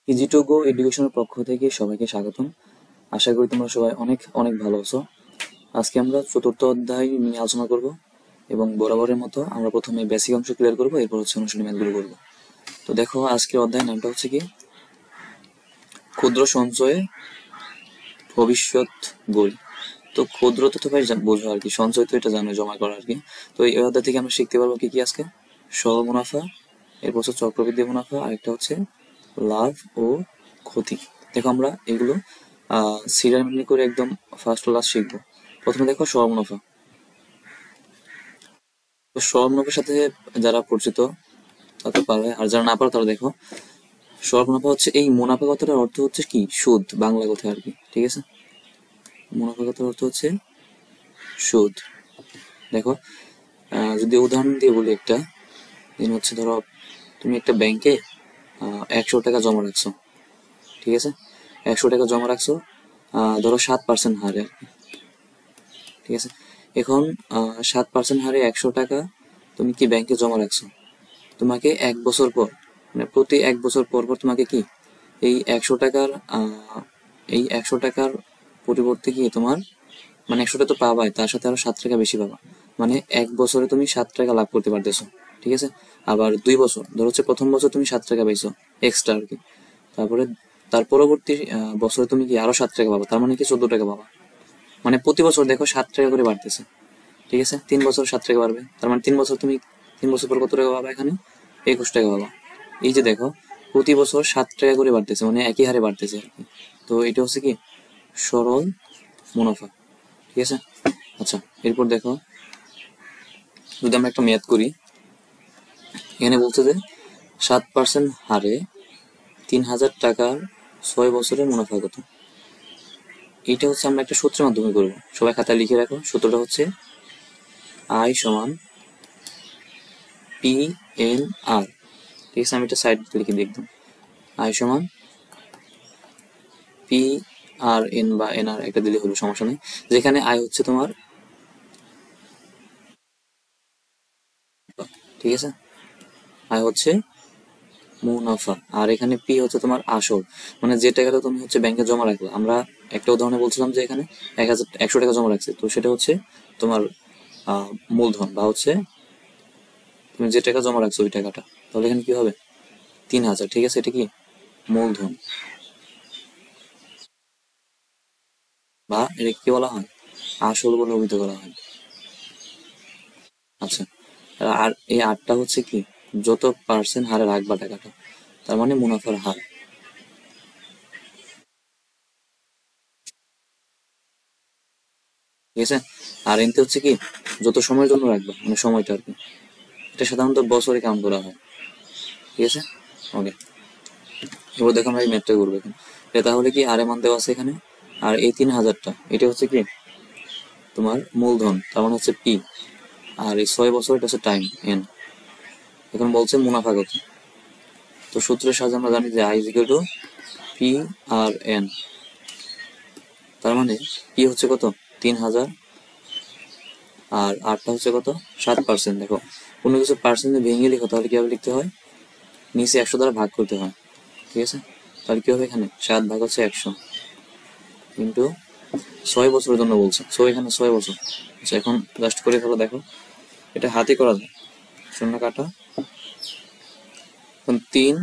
Easy to go এডুকেশনের পক্ষ থেকে সবাইকে স্বাগতম। আশা করি তোমরা সবাই অনেক অনেক ভালো আছো। আজকে আমরা চতুর্থ অধ্যায় নিয়ে আলোচনা করব এবং বরাবরের মতো আমরা প্রথমে বেসিক অংশ ক্লিয়ার করব, এরপর হচ্ছে অনুশীলনী ম্যাথগুলো করবো। তো দেখো, আজকের অধ্যায়ের নামটা হচ্ছে কি ক্ষুদ্র সঞ্চয়ে ভবিষ্যৎ গড়ি। তো ক্ষুদ্র তো ভাই বোঝো আর কি, সঞ্চয় তো এটা জানো, জমা করা আর কি। তো এই অধ্যায় থেকে আমরা শিখতে পারবো কি কি আজকে সরল মুনাফা, এরপর হচ্ছে চক্রবৃদ্ধি মুনাফা, আরেকটা হচ্ছে লাভ ও ক্ষতি। দেখো আমরা এগুলো সিরিয়াল করে একদম ফার্স্ট টু লাস্ট শিখবো। প্রথমে দেখো সরল মুনাফা। তো সরল মুনাফার সাথে যারা পরিচিত তারা পারবে, আর যারা না পারো তারা দেখো। সরল মুনাফা হচ্ছে, এই মুনাফা কথাটার অর্থ হচ্ছে কি সুদ, বাংলা কথা আর কি, ঠিক আছে। মুনাফা কথার অর্থ হচ্ছে সুদ। দেখো যদি উদাহরণ দিয়ে বলি একটা দিন, হচ্ছে ধরো তুমি একটা ব্যাংকে 100 টাকা জমা রাখছো, ঠিক আছে। 100 টাকা জমা রাখছো ধরো 7% হারে আর কি, ঠিক আছে। এখন 7% হারে 100 টাকা তুমি কি ব্যাংকে জমা রাখছো, তোমাকে 1 বছর পর, মানে প্রতি 1 বছর পর পর তোমাকে কি এই 100 টাকার পরিবর্তে কি তোমার, মানে 100 টাকা তো পাবাই, তার সাথে আরো 7 টাকা বেশি পাবা, মানে 1 বছরে তুমি 7 টাকা লাভ করতে পারতেছো, ঠিক আছে। আবার 2 বছর ধরো, হচ্ছে প্রথম বছর তুমি 7 টাকা পাইছো এক্সট্রা আর কি, তারপরে তার পরবর্তী বছরে তুমি কি আরো 7 টাকা পাবা, তার মানে কি 14 টাকা পাবা। মানে প্রতি বছর দেখো 7 টাকা করে বাড়তেছে, ঠিক আছে। 3 বছর 7 টাকা বাড়বে, তার মানে 3 বছর তুমি 3 বছর পর কত টাকা পাবা, এখানে 21 টাকা পাবা। এই যে দেখো, প্রতি বছর 7 টাকা করে বাড়তেছে, মানে একই হারে বাড়তেছে আর কি। তো এটা হচ্ছে কি সরল মুনাফা, ঠিক আছে। আচ্ছা, এরপর দেখো যদি আমরা একটা ম্যাথ করি, এখানে বলছে যে 7% হারে 3000 টাকার 6 বছরের মুনাফা কত। এইটা হচ্ছে আমরা একটা সূত্রের মাধ্যমে করবো, সবাই খাতায় লিখে রাখো। সূত্রটা হচ্ছে আই সমান পি এন আর, ঠিক আছে। আমি এটা সাইড লিখে দিই একদম। আই সমান পি আর এন বা এন আর একটা দিলে হলো, সমস্যা নেই। যেখানে আই হচ্ছে তোমার, ঠিক আছে, আই হচ্ছে মুনাফা, আর এখানে পি হচ্ছে তোমার আসল, মানে যে টাকাটা তুমি হচ্ছে ব্যাংকে জমা রাখবে। আমরা একটা উদাহরণে বলছিলাম যে এখানে 100 টাকা জমা রাখছে, তো সেটা হচ্ছে তোমার মূলধন, বা হচ্ছে তুমি যে টাকা জমা রাখছো ওই টাকাটা, তাহলে এখানে কি হবে 3000, ঠিক আছে। এটা কি মূলধন, বা এটা কি বলা হয়, আসল বলে অভিহিত করা হয়। আচ্ছা, আর এই আটটা হচ্ছে কি যত পার্সেন্ট হারে রাখবা টাকাটা, তার মানে মুনাফার হার, ঠিক আছে। আর এনতে হচ্ছে কি যত সময়ের জন্য রাখবা, মানে সময়টা আর কি। এটা সাধারণত বছরে কাউন্ট করা হয়, ঠিক আছে। ওকে, এবার দেখো আমরা এই ম্যাথটা করবো এখন। এটা তাহলে কি আরে মান দেওয়া আছে এখানে, আর এই 3000টা এটা হচ্ছে কি তোমার মূলধন, তার মানে হচ্ছে পি, আর এই 6 বছর এটা হচ্ছে টাইম এন। এখন বলছে মুনাফা কত। তো সূত্রের সাহায্যে আমরা জানি যে I is equal to P R N, তার মানে পি হচ্ছে কত 3000, আর আরটা হচ্ছে কত 7%। দেখো কোনো কিছু পার্সেন্টে ভেঙে লিখো তাহলে কিভাবে লিখতে হয়, নিচে 100 দ্বারা ভাগ করতে হয়, ঠিক আছে। তাহলে কি হবে, এখানে 7 ভাগ হচ্ছে 100 কিন্তু 6 বছরের জন্য বলছে, সো এখানে 6 বছর। আচ্ছা, এখন জাস্ট করে ফেলো, দেখো এটা হাতে করা যায়, শূন্য কাটা, এখন 3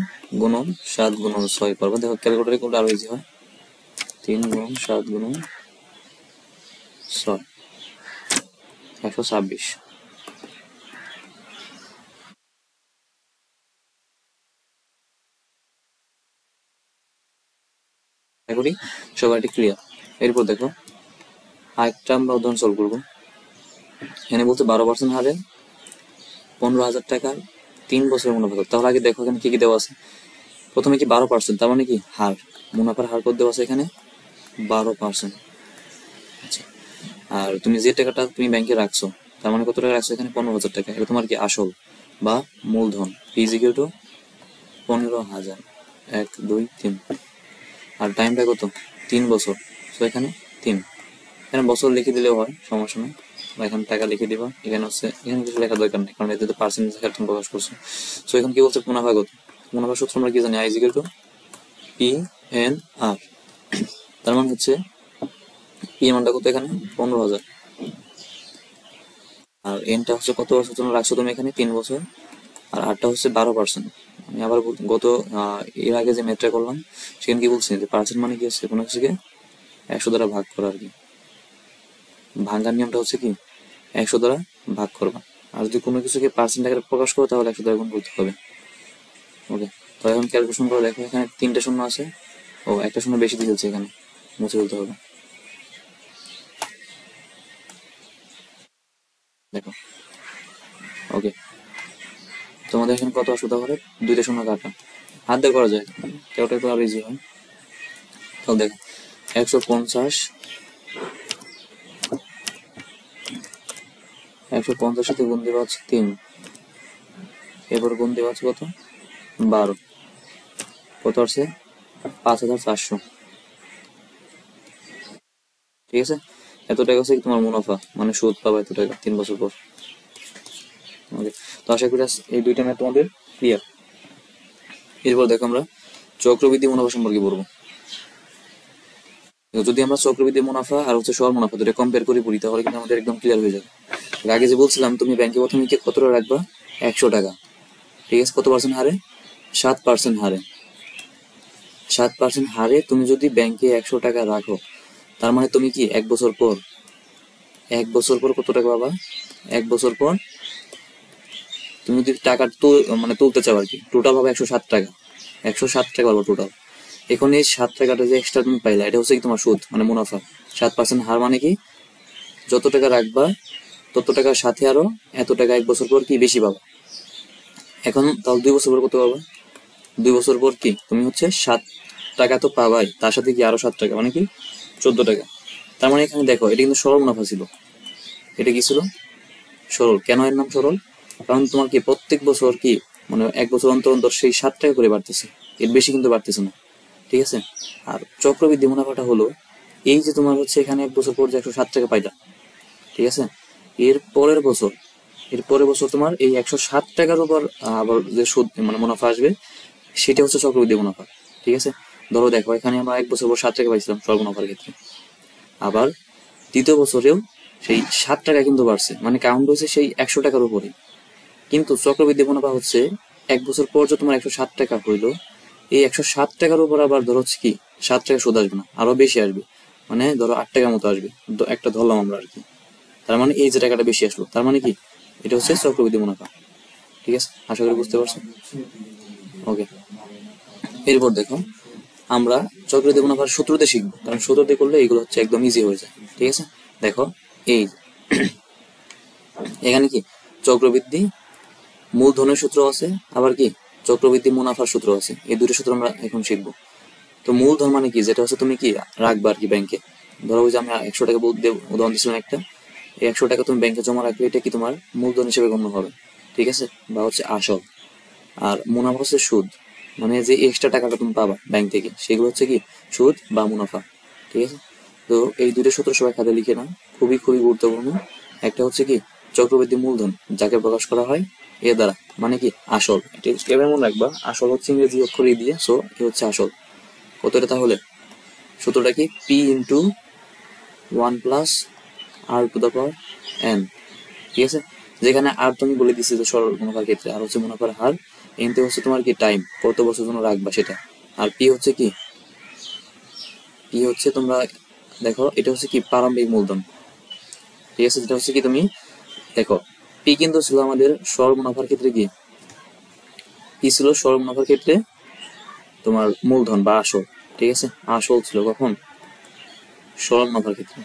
গুণন 7 গুণন 6 করবো। দেখো ক্যালকুলেটারে করলে আরো ইজি হয়, 3 গুণন 7 গুণন 6, 126। আশা করি সবাইটি ক্লিয়ার। এরপর দেখো আরেকটা আমরা উদাহরণ সলভ করবো। এখানে বলছে 12% হারে 15,000 টাকার 3 বছরের মুনাফা কত। তাহলে আগে দেখো এখানে কি কি দেওয়া আছে। প্রথমে কি 12%, তার মানে কি হার, মুনাফার হার কত দেওয়া আছে এখানে 12%। আচ্ছা, আর তুমি যে টাকাটা তুমি ব্যাংকে রাখছো, তার মানে কত টাকা রাখছো এখানে 15,000 টাকা, এটা তোমার কি আসল বা মূলধন, ফিজিক্যাল টু 15,000, 1 2 3। আর টাইমটা কত 3 বছর, তো এখানে 3, এখানে বছর লিখে দিলেও হয়, সমস্যা নেই। বা এখানে টাকা লিখে দিবা, এখানে হচ্ছে এখানে কিছু লেখার দরকার নেই, কারণ এতে তো পার্সেন্টেজ তুমি প্রকাশ করছো। সো এখন কি বলছে মুনাফা কত, মুনাফা সূত্র আমরা কি জানি, I is equal to P N R, তার মানে হচ্ছে পি এর মানটা কত এখানে 15,000, আর এনটা হচ্ছে কত বছর জন্য রাখছো তুমি এখানে 3 বছর, আর আরটা হচ্ছে 12%। আমি আবার গত এর আগে যে ম্যাথটা করলাম সেখানে কি বলছি যে পার্সেন্ট মানে কি হচ্ছে কোনো কিছুকে 100 দ্বারা ভাগ করা আর কি, ভাঙার নিয়মটা হচ্ছে কি 100 দ্বারা ভাগ করবা, আর যদি কোনো কিছুকে পার্সেন্ট আকারে প্রকাশ করো তাহলে 100 দ্বারা গুণ করতে হবে। ওকে, তো এখন ক্যালকুলেশন করে দেখো এখানে 3টে শূন্য আছে, ও একটা শূন্য বেশি দিয়ে দিচ্ছে এখানে, মুছে ফেলতে হবে। দেখো ওকে, তোমাদের এখানে কত আসবে তাহলে 2টে শূন্য কাটা, হাত দিয়ে করা যায়, কেউটা তো আরো ইজি হয়। তাহলে দেখো 150, 150 সাথে গুণ দেওয়া আছে 3, এরপর গুণ দেওয়া আছে কত 12, কত আসছে 5,400। ঠিক আছে, এত টাকা হচ্ছে কি তোমার মুনাফা, মানে সুদ পাবা এত টাকা 3 বছর পর। ওকে, তো আশা করি এই দুইটা ম্যাথ তোমাদের ক্লিয়ার। এরপর দেখো আমরা চক্রবৃদ্ধি মুনাফা সম্পর্কে পড়বো। যদি আমরা চক্রবৃদ্ধি মুনাফা আর হচ্ছে সরল মুনাফা দুটো কম্পেয়ার করে পড়ি তাহলে কিন্তু আমাদের একদম ক্লিয়ার হয়ে যাবে। আগে যে বলছিলাম তুমি ব্যাংকে প্রথমে কি কত টাকা রাখবা 100 টাকা, ঠিক আছে, কত পার্সেন্ট হারে 7% হারে, 7% হারে তুমি যদি ব্যাংকে 100 টাকা রাখো তার মানে তুমি কি 1 বছর পর, 1 বছর পর কত টাকা পাবা, 1 বছর পর তুমি যদি টাকা মানে তুলতে চাও আর কি, টোটাল হবে 107 টাকা, 107 টাকা পাবো টোটাল। এখন এই 7 টাকাটা যে এক্সট্রা তুমি পাইলা এটা হচ্ছে কি তোমার সুদ মানে মুনাফা। 7% হার মানে কি যত টাকা রাখবা তত টাকার সাথে আরো এত টাকা 1 বছর পর কি বেশি পাবা। এখন তাহলে 2 বছর পর কত পাবা, 2 বছর পর কি তুমি হচ্ছে 7 টাকা তো পাবাই, তার সাথে কি আরো 7 টাকা মানে কি 14 টাকা। তার মানে এখানে দেখো এটা কিন্তু সরল মুনাফা ছিল, এটা কি ছিল সরল। কেন এর নাম সরল, কারণ তোমার কি প্রত্যেক বছর কি মানে 1 বছর অন্তর অন্তর সেই 7 টাকা করে বাড়তেছে, এর বেশি কিন্তু বাড়তেছে না। ঠিক আছে, আর চক্রবৃদ্ধি মুনাফাটা হলো এই যে তোমার হচ্ছে এখানে 1 বছর পর যে 107 টাকা পাইলা, ঠিক আছে, এর পরের বছর, এর পরের বছর তোমার এই 107 টাকার উপর আবার যে সুদ মানে মুনাফা আসবে সেটা হচ্ছে চক্রবৃদ্ধি মুনাফা। ঠিক আছে, ধরো দেখো এখানে আমরা 1 বছর পর 7 টাকা পাইছিলাম সরল মুনাফার ক্ষেত্রে, আবার দ্বিতীয় বছরেও সেই 7 টাকা কিন্তু বাড়ছে, মানে কাউন্ট হয়েছে সেই 100 টাকার উপরে। কিন্তু চক্রবৃদ্ধি মুনাফা হচ্ছে 1 বছর পর যে তোমার 107 টাকা হইলো, এই 107 টাকার উপর আবার ধরো হচ্ছে কি 7 টাকা সুদ আসবে না, আরো বেশি আসবে, মানে ধরো 8 টাকার মতো আসবে, একটা ধরলাম আমরা আর কি। তার মানে এই যে টাকাটা বেশি আসলো তার মানে কি এটা হচ্ছে চক্রবৃদ্ধি মুনাফা। ঠিক আছে, আশা করি বুঝতে পারছো। ওকে, এরপর দেখো আমরা চক্রবৃদ্ধি মুনাফার সূত্রতে শিখবো, কারণ সূত্রতে করলে এগুলো হচ্ছে একদম ইজি হয়ে যায়। ঠিক আছে, দেখো এই এখানে কি চক্রবৃদ্ধি মূলধনের সূত্র আছে, আবার কি চক্রবৃদ্ধি মুনাফার সূত্র আছে, এই দুটো সূত্র আমরা এখন শিখবো। তো মূলধন মানে কি, যেটা হচ্ছে তুমি কি রাখবা আর কি ব্যাংকে। ধরো ওই যে আমি 100 টাকা উদাহরণ দিচ্ছিলাম একটা, এই 100 টাকা তুমি ব্যাংকে জমা রাখবে, এটা কি তোমার মূলধন হিসেবে গণ্য হবে। ঠিক আছে, বা হচ্ছে আসল। আর মুনাফা হচ্ছে সুদ, মানে যে এক্সট্রা টাকাটা তুমি পাবা ব্যাংক থেকে সেগুলো হচ্ছে কি সুদ বা মুনাফা। ঠিক আছে, তো এই দুটো সূত্র সবাই খাতে লিখে নাও, খুবই খুবই গুরুত্বপূর্ণ। একটা হচ্ছে কি চক্রবৃদ্ধি মূলধন, যাকে প্রকাশ করা হয় এ দ্বারা, মানে কি আসল। এটা এভাবে মনে রাখবা, আসল হচ্ছে ইংরেজি অক্ষর ই দিয়ে, সো এ হচ্ছে আসল। কতটা তাহলে সূত্রটা কি পি ইন্টু 1+r⁴n। ঠিক আছে, যেখানে আর তুমি বলে দিচ্ছি যে সরল মুনাফার ক্ষেত্রে, আর হচ্ছে মুনাফার হার, এনতে হচ্ছে তোমার কি টাইম কত বছর জন্য রাখবা সেটা, আর পি হচ্ছে কি, পি হচ্ছে তোমরা দেখো এটা হচ্ছে কি প্রারম্ভিক মূলধন। ঠিক আছে, যেটা হচ্ছে কি তুমি দেখো পি কিন্তু ছিল আমাদের সরল মুনাফার ক্ষেত্রে কি, পি ছিল সরল মুনাফার ক্ষেত্রে তোমার মূলধন বা আসল। ঠিক আছে, আসল ছিল কখন সরল মুনাফার ক্ষেত্রে।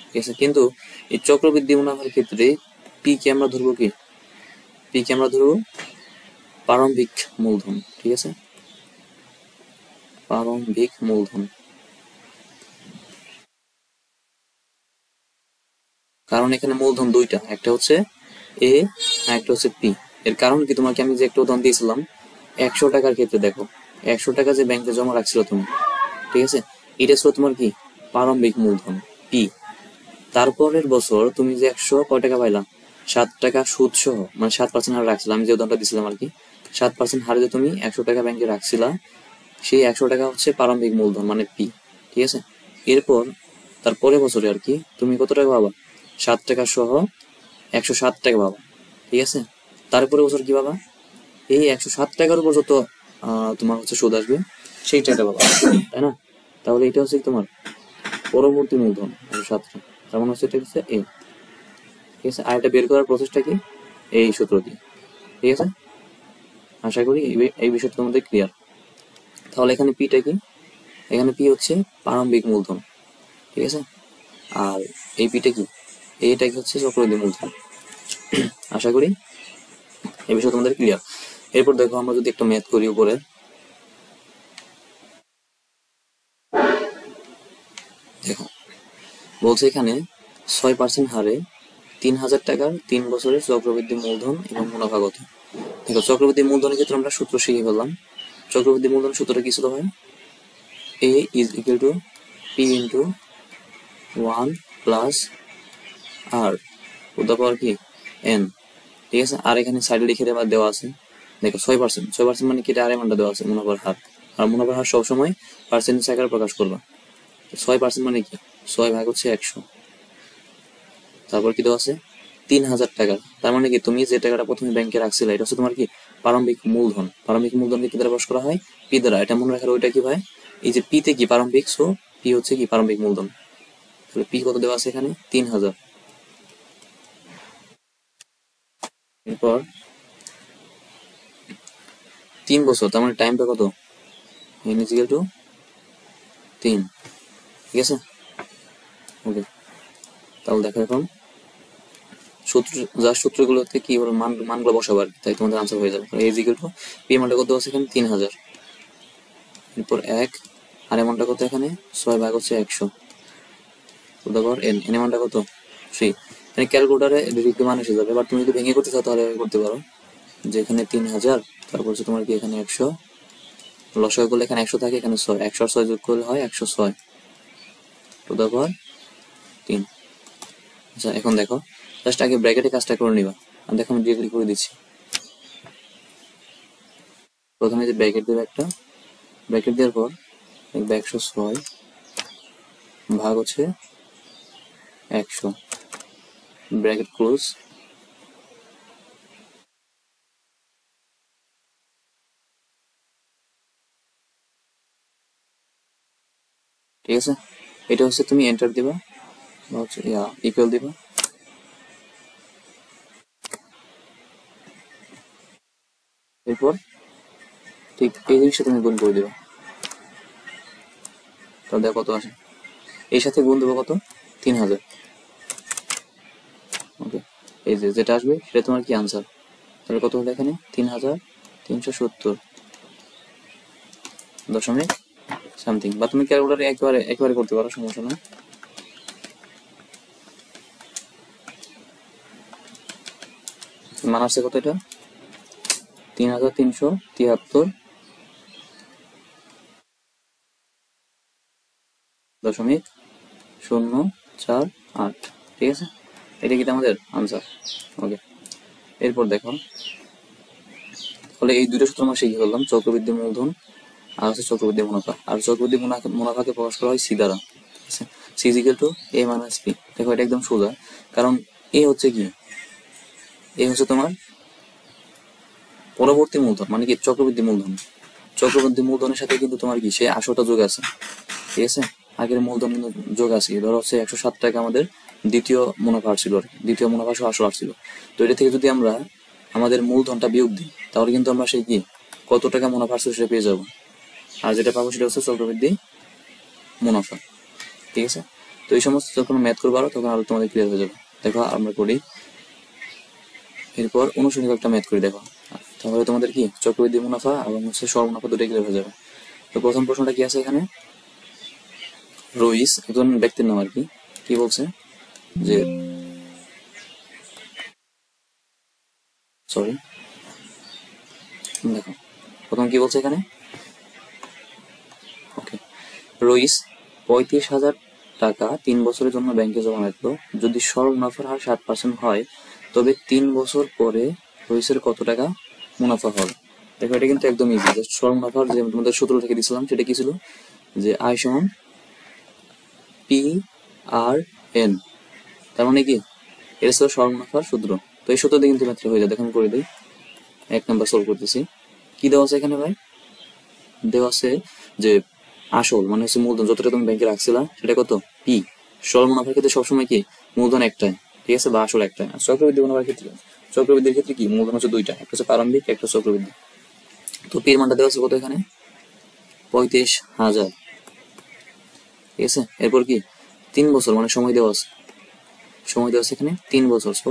ঠিক আছে, কিন্তু এই চক্রবৃদ্ধি মুনাফার ক্ষেত্রে পি কে আমরা ধরবো কি, পি কে আমরা ধরবো প্রারম্ভিক মূলধন। ঠিক আছে, প্রারম্ভিক মূলধন, কারণ এখানে মূলধন দুইটা, একটা হচ্ছে এ আর একটা হচ্ছে পি। এর কারণ কি, তোমাকে আমি যে একটা উদাহরণ দিয়েছিলাম 100 টাকার ক্ষেত্রে, দেখো 100 টাকা যে ব্যাংকে জমা রাখছিল তুমি, ঠিক আছে, এটা ছিল তোমার কি প্রারম্ভিক মূলধন পি। তারপরের বছর তুমি যে 100 কয় টাকা পাইলাম 7 টাকা সুদ সহ, মানে 7% হারে রাখছিলাম, আমি যে উদাহরণটা দিছিলাম আর কি, 7% হারে যে তুমি 100 টাকা ব্যাংকে রাখছিলা, সেই 100 টাকা হচ্ছে প্রারম্ভিক মূলধন মানে পি, ঠিক আছে। এরপর তার পরের বছরে আর কি তুমি কত টাকা পাবা, 7 টাকা সহ 107 টাকা পাবা, ঠিক আছে। তারপরে বছর কি পাবা, এই 107 টাকার উপর যত তোমার হচ্ছে সুদ আসবে সেই টাকাটা পাবা, তাই না। তাহলে এটা হচ্ছে তোমার পরবর্তী মূলধন 107 টাকা, তার মানে হচ্ছে এটা হচ্ছে এ, ঠিক আছে। আর এটা বের করার প্রসেসটা কি, এই সূত্র দিয়ে, ঠিক আছে। আশা করি এই বিষয়টা তোমাদের ক্লিয়ার। তাহলে এখানে পিটা কি, এখানে পি হচ্ছে প্রারম্ভিক মূলধন, ঠিক আছে। আর এই পিটা কি, এইটা কি হচ্ছে চক্রবৃদ্ধি মূলধন। আশা করি এই বিষয় তোমাদের ক্লিয়ার। এরপর দেখো আমরা যদি একটা ম্যাথ করি উপরে, দেখো বলছে এখানে 6% হারে 3000 টাকার 3 বছরের চক্রবৃদ্ধি মূলধন এবং মুনাফা কত। দেখো চক্রবৃদ্ধি মূলধনের ক্ষেত্রে আমরা সূত্র শিখে ফেললাম। চক্রবৃদ্ধি মূলধন সূত্রটা কি ছিল ভাই, A is equal to P into 1 plus R to the power কি এন, ঠিক আছে। আর এখানে সাইডে লিখে দেওয়া আছে, দেখো 6% মানে কি, এটা আড়াই ঘন্টা দেওয়া আছে মুনাফার হার। আর মুনাফার হার সবসময় পার্সেন্টেজ আকারে প্রকাশ করবা। 6% মানে কি, 6 ভাগ হচ্ছে 100, তারপর কি দেওয়া আছে 3000 টাকা। তার মানে কি তুমি যে টাকাটা প্রথমে ব্যাংকে রাখছিলে এটা হচ্ছে তোমার কি প্রারম্ভিক মূলধন। প্রারম্ভিক মূলধনকে কি দ্বারা প্রকাশ করা হয়, পি দ্বারা। এটা মনে রাখার ওইটা কি ভাই, এই যে পি তে কি প্রারম্ভিক, সো পি হচ্ছে কি প্রারম্ভিক মূলধন। তাহলে পি কত দেওয়া আছে এখানে 3000। এরপর 3 বছর, তার মানে টাইমটা কত, n is equal to 3, ঠিক আছে। ওকে, তাহলে দেখো এখন সূত্র, যার সূত্রগুলোতে কি ওর মানগুলো বসাবো আর কি, তাই তোমাদের আনসার হয়ে যাবে। a is equal to P মানটা কত আছে এখানে 3000, এরপর 1 আর এমনটা কত এখানে 6 ভাগ হচ্ছে 100 টু দ্য পাওয়ার n, এর মানটা কত 3। মানে ক্যালকুলেটরে ডিরেক্ট মান এসে যাবে, বাট তুমি যদি ভেঙে করতে চাও তাহলে করতে পারো, যে এখানে 3000, তারপর হচ্ছে তোমার কি এখানে 100, লসাগু করলে এখানে 100 থাকে, এখানে 6, 100 আর 6 যোগ করলে হয় 106 টু দ্য পাওয়ার 3। আচ্ছা এখন দেখো জাস্ট আগে ব্র্যাকেটে কাজটা করে নিবা, আর দেখো আমি ডিরেক্টলি করে দিচ্ছি। প্রথমে যে ব্র্যাকেট দেবে একটা, ব্র্যাকেট দেওয়ার পর দেখবে 106 ভাগ হচ্ছে 100, ব্র্যাকেট ক্লোজ। ঠিক আছে, এটা হচ্ছে তুমি এন্টার দিবা বা হচ্ছে ইকুয়াল দিবা। এরপর ঠিক এই জিনিসটা তুমি গুণ করে দিবা, তাহলে দেখো কত আসে। এর সাথে গুণ দেবো কত 3000। ওকে, এই যে যেটা আসবে সেটা তোমার কি আনসার। তাহলে কত হলো এখানে 3370 সামথিং, বা তুমি ক্যালকুলেটরে একবারে করতে পারো, সমস্যা না। মান আসছে কত, এটা 3373.048, ঠিক আছে। এটা কিন্তু আমাদের আনসার। ওকে, এরপর দেখো তাহলে এই দুটো সূত্র আমরা শিখে ফেললাম, চক্রবৃদ্ধি মূলধন আর হচ্ছে চক্রবৃদ্ধি মুনাফা। আর চক্রবৃদ্ধি মুনাফাকে প্রকাশ করা হয় সি দ্বারা, ঠিক আছে। C is equal to A minus P. দেখো এটা একদম সোজা, কারণ এ হচ্ছে কি, এ হচ্ছে তোমার পরবর্তী মূলধন মানে কি চক্রবৃদ্ধি মূলধন। চক্রবৃদ্ধি মূলধনের সাথে কিন্তু তোমার কি সে 800টা যোগ আছে, ঠিক আছে। আগের মূলধন কিন্তু যোগ আছে, ধরো হচ্ছে 107 টাকা আমাদের দ্বিতীয় মুনাফা আসছিল আর কি, দ্বিতীয় মুনাফা সহ 800 আসছিল। তো এটা থেকে যদি আমরা আমাদের মূলধনটা বিয়োগ দিই তাহলে কিন্তু আমরা সেই কি কত টাকা মুনাফা আসছে সেটা পেয়ে যাবো। আর যেটা পাবো সেটা হচ্ছে চক্রবৃদ্ধি মুনাফা, ঠিক আছে। তো এই সমস্ত যখন ম্যাথ করবো আরো তখন আরো তোমাদের ক্লিয়ার হয়ে যাবে। দেখো আমরা করি, এরপর অনুসরণিক একটা ম্যাথ করি। দেখো তাহলে তোমাদের কি চক্রবৃদ্ধি মুনাফা এবং হচ্ছে সর মুনাফা দুটোই ক্লিয়ার হয়ে যাবে। তো প্রথম প্রশ্নটা কি আছে এখানে, রইস একজন ব্যক্তির নাম আর কি, কি বলছে যে সরি দেখো প্রথম কি বলছে এখানে, ওকে, রইস 35,000 টাকা 3 বছরের জন্য ব্যাংকে জমা রাখলো। যদি সর মুনাফার হার 7% হয় তবে 3 বছর পরে রইসের কত টাকা মুনাফা হবে। দেখো এটা কিন্তু একদম ইজি, জাস্ট সরল মুনাফার যে তোমাদের সূত্র থেকে দিয়েছিলাম সেটা কি ছিল, যে আই সমান পি আর এন, তার মানে কি এটা ছিল সরল মুনাফার সূত্র। তো এই সূত্র দিয়ে কিন্তু ম্যাথটা হয়ে যায়। দেখুন করে দিই, 1 নাম্বার সলভ করতেছি। কি দেওয়া আছে এখানে ভাই, দেওয়া আছে যে আসল মানে হচ্ছে মূলধন যতটা তুমি ব্যাংকে রাখছিলা সেটা কত পি। সরল মুনাফার ক্ষেত্রে সবসময় কি মূলধন একটাই, ঠিক আছে, বা আসল একটাই। আর চক্রবৃদ্ধি মুনাফার ক্ষেত্রে, চক্রবৃদ্ধির ক্ষেত্রে কি মূলধন হচ্ছে দুইটা, একটা হচ্ছে প্রারম্ভিক, একটা চক্রবৃদ্ধি। তো পির মানটা দেওয়া আছে কত এখানে 35,000, ঠিক আছে। এরপর কি 3 বছর মানে সময় দেওয়া আছে, সময় দেওয়া আছে এখানে 3 বছর। সো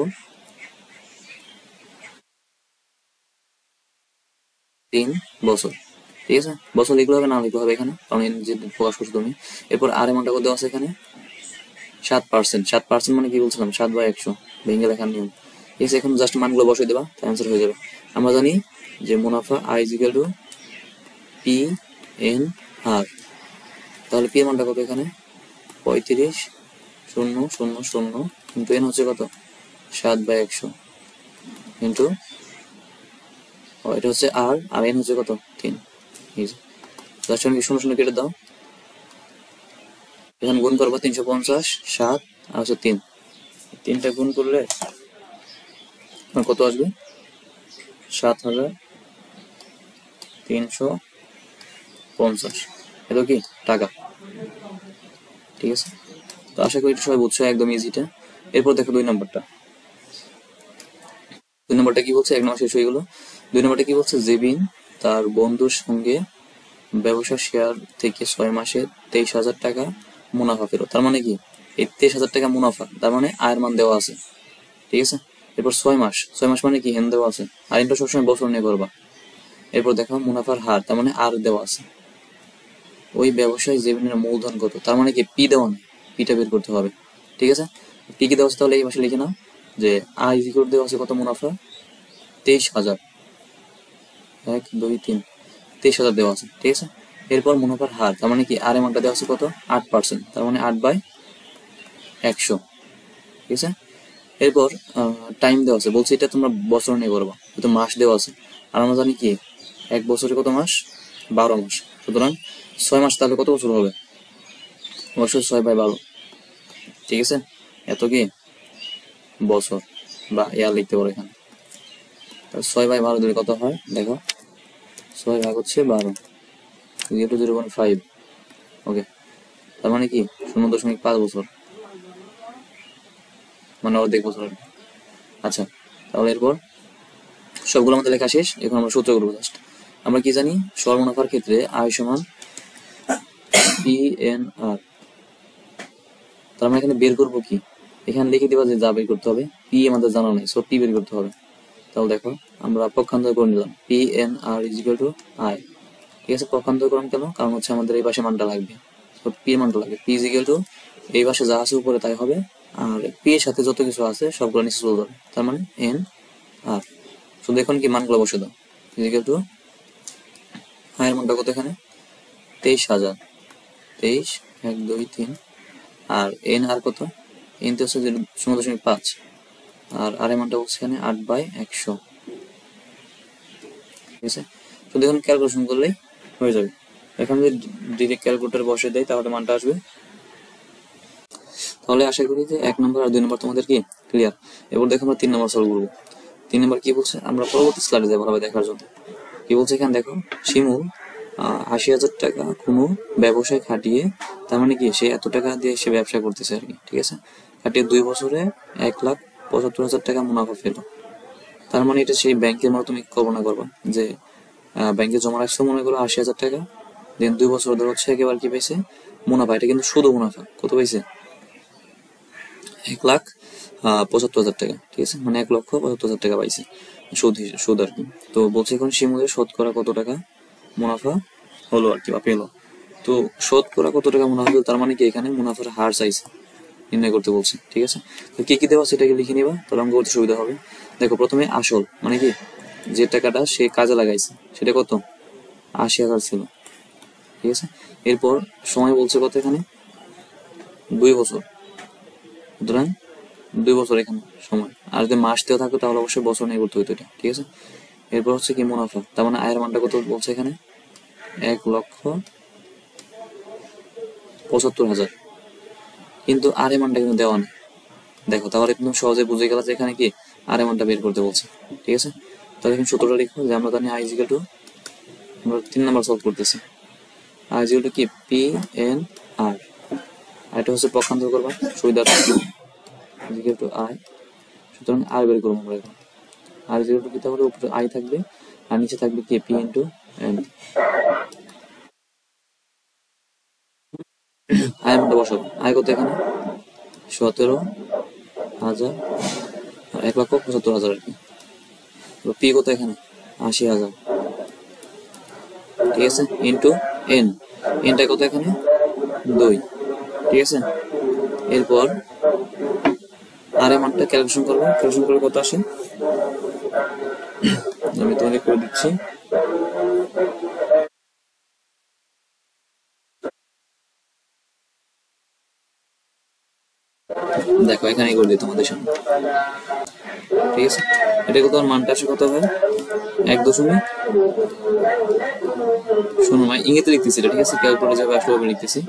3 বছর, ঠিক আছে। বছর লিখলে হবে না লিখলে হবে এখানে, কারণ যে প্রকাশ করছো তুমি। এরপর আর এমাউন্টটা কত দেওয়া আছে এখানে 7%। 7% মানে কি বলছিলাম 7/100 ভেঙে লেখার নিয়ম, ঠিক আছে। এখন জাস্ট মানগুলো বসিয়ে দেবা, তাই অ্যান্সার হয়ে যাবে। আমরা জানি যে মুনাফা I equal to P N R, তাহলে পি এর মানটা কত এখানে 35,000 কিন্তু এন হচ্ছে কত 7/100 কিন্তু এটা হচ্ছে আর এন হচ্ছে কত 3। জাস্ট আমি 0 কেটে দাও, এখানে গুণ করবো 350, 7 আর হচ্ছে 3, 3টা গুণ করলে কত আসবে 7,350, এটা কি টাকা, ঠিক আছে। তো আশা করি এটা সবাই বুঝছো, একদম ইজিটা। এরপর দেখো 2 নম্বরটা। 2 নম্বরটা কি বলছে, 1 নম্বর শেষ হয়ে গেল। 2 নম্বরটা কি বলছে, জেবিন তার বন্ধুর সঙ্গে ব্যবসা শেয়ার থেকে 6 মাসে 23,000 টাকা মুনাফা পেল। তার মানে কি এই 23,000 টাকা মুনাফা, তার মানে আয়ের মান দেওয়া আছে, ঠিক আছে। এরপর 6 মাস, 6 মাস মানে কি হেন দেওয়া আছে, আর এটা সবসময় বছর নিয়ে করবা। এরপর দেখো মুনাফার হার, তার মানে আর দেওয়া আছে। ওই ব্যবসায় জেবিনের মূলধন কত, তার মানে কি পি দেওয়া নেই, পিটা বের করতে হবে, ঠিক আছে। কি কি দেওয়া আছে তাহলে এই মাসে লিখে নাও, যে আই ইকুয়াল দেওয়া আছে কত মুনাফা 23,000, 1 2 3, 23,000 দেওয়া আছে, ঠিক আছে। এরপর মুনাফার হার, তার মানে কি আর এর মানটা দেওয়া আছে কত 8%, তার মানে 8/100, ঠিক আছে। এরপর টাইম দেওয়া আছে, বলছি এটা তোমরা বছর নিয়ে করবা, তো মাস দেওয়া আছে। আর আমরা জানি কি 1 বছরে কত মাস 12 মাস, সুতরাং 6 মাস তাহলে কত বছর হবে অবশ্যই 6/12, ঠিক আছে। এত কি বছর বা ইয়ার লিখতে পারো এখানে। 6/12 দিলে কত হয় দেখো, 6 ভাগ হচ্ছে 12, 0.5, ওকে। তার মানে কি 0.5 বছর, মানে অর্ধেক বছর। আচ্ছা, তাহলে এরপর সবগুলো আমাদের লেখা শেষ। এখন আমরা সূত্র করবো জাস্ট। আমরা কি জানি সরল মুনাফার ক্ষেত্রে আয় সমান পি এন আর, তার আমরা এখানে বের করবো কি, এখানে লিখে দিবা যে যা বের করতে হবে, পি আমাদের জানা নেই, সো পি বের করতে হবে। তাহলে দেখো আমরা পক্ষান্তর করে নিলাম, P N R is equal to I, ঠিক আছে। পক্ষান্তর করলাম কেন, কারণ হচ্ছে আমাদের এই পাশে মানটা লাগবে, তো পি এর মানটা লাগবে। পি ইজ ইকুয়াল টু এই পাশে যা আছে উপরে তাই হবে, আর পি এর সাথে যত কিছু আছে সবগুলো নিচে চলে যাবে, তার মানে এন আর। শুধু এখন কি মানগুলো বসে দাও, ইজ ইকুয়াল টু আয়ের মানটা কত এখানে 23,000, 23 1 2 3, আর এন আর কত, এন তো হচ্ছে 0.5, আর আর এর মানটা হচ্ছে এখানে 8/100, ঠিক আছে। শুধু এখন ক্যালকুলেশন করলেই হয়ে যাবে। এখন যদি ডিরেক্ট ক্যালকুলেটর বসে দেয় তাহলে মানটা আসবে। তাহলে আশা করি যে 1 নম্বর আর 2 নম্বর তোমাদের কি ক্লিয়ার। এবার দেখো আমরা 3 নম্বর সলভ করবো। 3 নম্বর কি বলছে, আমরা পরবর্তী স্লাইডে যাবো ভাবে দেখার জন্য। কি বলছে এখানে দেখো, শিমুল 80,000 টাকা কোনো ব্যবসায় খাটিয়ে, তার মানে কি সে এত টাকা দিয়ে সে ব্যবসা করতেছে আর কি, ঠিক আছে। খাটিয়ে 2 বছরে 1,75,000 টাকা মুনাফা পেল। তার মানে এটা সেই ব্যাংকের মতো তুমি কল্পনা করবা যে ব্যাংকে জমা রাখছো মনে করো 80,000 টাকা, দেন 2 বছর ধরে হচ্ছে একেবারে কি পাইছে মুনাফা। এটা কিন্তু শুধু মুনাফা, কত পাইছে 1,75,000 টাকা, ঠিক আছে, মানে 1,75,000 টাকা পাইছে সুদ আর কি। তো বলছে এখন শিমুলের শতকরা কত টাকা মুনাফা হলো আর কি বা পেলো। তো শতকরা কত টাকা মুনাফা হলো, তার মানে কি এখানে মুনাফার হার চাইছে নির্ণয় করতে বলছে, ঠিক আছে। তো কি কি দেওয়া সেটাকে লিখে নিবা, তাহলে অঙ্ক করতে সুবিধা হবে। দেখো প্রথমে আসল মানে কি যে টাকাটা সে কাজে লাগাইছে সেটা কত 80,000 ছিল, ঠিক আছে। এরপর সময় বলছে কত এখানে 2 বছর, সুতরাং 2 বছর এখানে সময়। আর যদি মাস দেওয়া থাকতো তাহলে অবশ্যই বছর নিয়ে করতে হতো এটা, ঠিক আছে। এরপর হচ্ছে কি মুনাফা, তার মানে আয়ের মানটা কত বলছে এখানে 1,75,000, কিন্তু আর এর মানটা কিন্তু দেওয়া নেই। দেখো তাহলে একদম সহজে বুঝে গেল যে এখানে কি আর এর মানটা বের করতে বলছে। ঠিক আছে, তাহলে এখানে সূত্রটা লিখো যে আমরা জানি আই ইকুয়াল টু, আমরা 3 নাম্বার সলভ করতেছি, আই ইকুয়াল টু কি পি এন আর, এটা হচ্ছে পক্ষান্তর করবা সুবিধা ইকুয়াল টু আই, সুতরাং আর বের করবো আমরা এখন। আর ইকুয়াল টু কি, তাহলে উপরে আই থাকবে আর নিচে থাকবে কি পি ইন্টু এন। আয় মানটা বসাবো, আয় কত এখানে 17,000 আর 1,75,000 আর কি। পি কত এখানে 80,000, ঠিক আছে, ইন্টু এন, এনটা কত এখানে 2, ঠিক আছে। এরপর আর এর মানটা ক্যালকুলেশন করবো, ক্যালকুলেশন করে কত আসে আমি তোমাদের করে দিচ্ছি। দেখো এখানে করে দিই তোমাদের সামনে, ঠিক আছে। এটা কত মানটা আসে কত হয় 1.0, ইংরেজিতে লিখতেছি এটা, ঠিক আছে, ক্যালকুলেটর যাবে আসলে লিখতেছি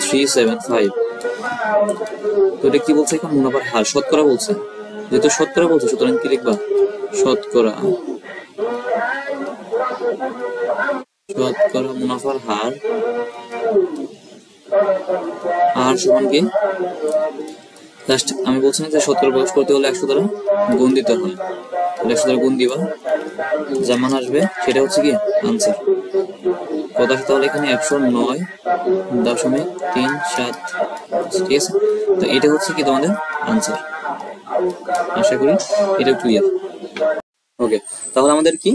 375। তো এটা কি বলছে এখন মুনাফার হার, শতকরা বলছে, যেহেতু শতকরা বলছে সুতরাং কি লিখবা শতকরা, শতকরা মুনাফার হার, আর সমান কি জাস্ট আমি বলছি না যে 17 প্রকাশ করতে হলে 100 দ্বারা গুণ দিতে হয়, 100 দ্বারা গুণ দিবা, যা মান আসবে সেটা হচ্ছে কি আনসার। কত আসে তাহলে এখানে 109.37, ঠিক আছে। তো এটা হচ্ছে কি তোমাদের আনসার, আশা করি এটা ক্লিয়ার। ওকে, তাহলে আমাদের কি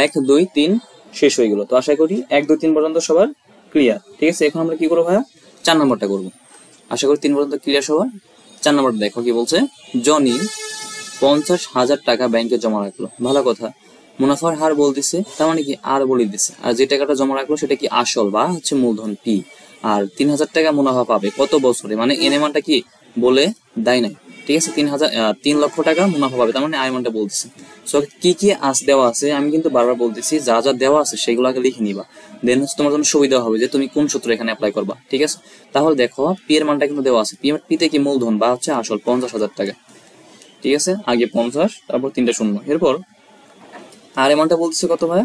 1, 2, 3 শেষ হয়ে গেল। তো আশা করি 1, 2, 3 পর্যন্ত সবার ক্লিয়ার, ঠিক আছে। এখন আমরা কি করবো ভাইয়া 4 নম্বরটা করবো, আশা করি 3 পর্যন্ত ক্লিয়ার সবার। 4 নম্বরটা দেখো কি বলছে, জনি 50,000 টাকা ব্যাংকে জমা রাখলো, ভালো কথা, মুনাফার হার বলতেছে, তার মানে কি আর বলে দিচ্ছে, আর যে টাকাটা জমা রাখলো সেটা কি আসল বা হচ্ছে মূলধন পি, আর 3,000 টাকা মুনাফা পাবে কত বছরে, মানে এনে মানটা কি বলে দেয় নাই, ঠিক আছে। 3 লক্ষ টাকা মুনাফা পাবে, তার মানে আয় মানটা বলতেছে। সো কি কি দেওয়া আছে আমি কিন্তু বারবার বলতেছি, যা যা দেওয়া আছে সেগুলো আগে লিখে নিবা, দেন হচ্ছে তোমার জন্য সুবিধা হবে যে তুমি কোন সূত্র এখানে অ্যাপ্লাই করবা, ঠিক আছে। তাহলে দেখো পি এর মানটা কিন্তু দেওয়া আছে, পিতে কি মূলধন বা হচ্ছে আসল 50,000 টাকা, ঠিক আছে, আগে 50 তারপর 3টা শূন্য, এরপর আর এমাউন্টটা বলতেছে কত ভাই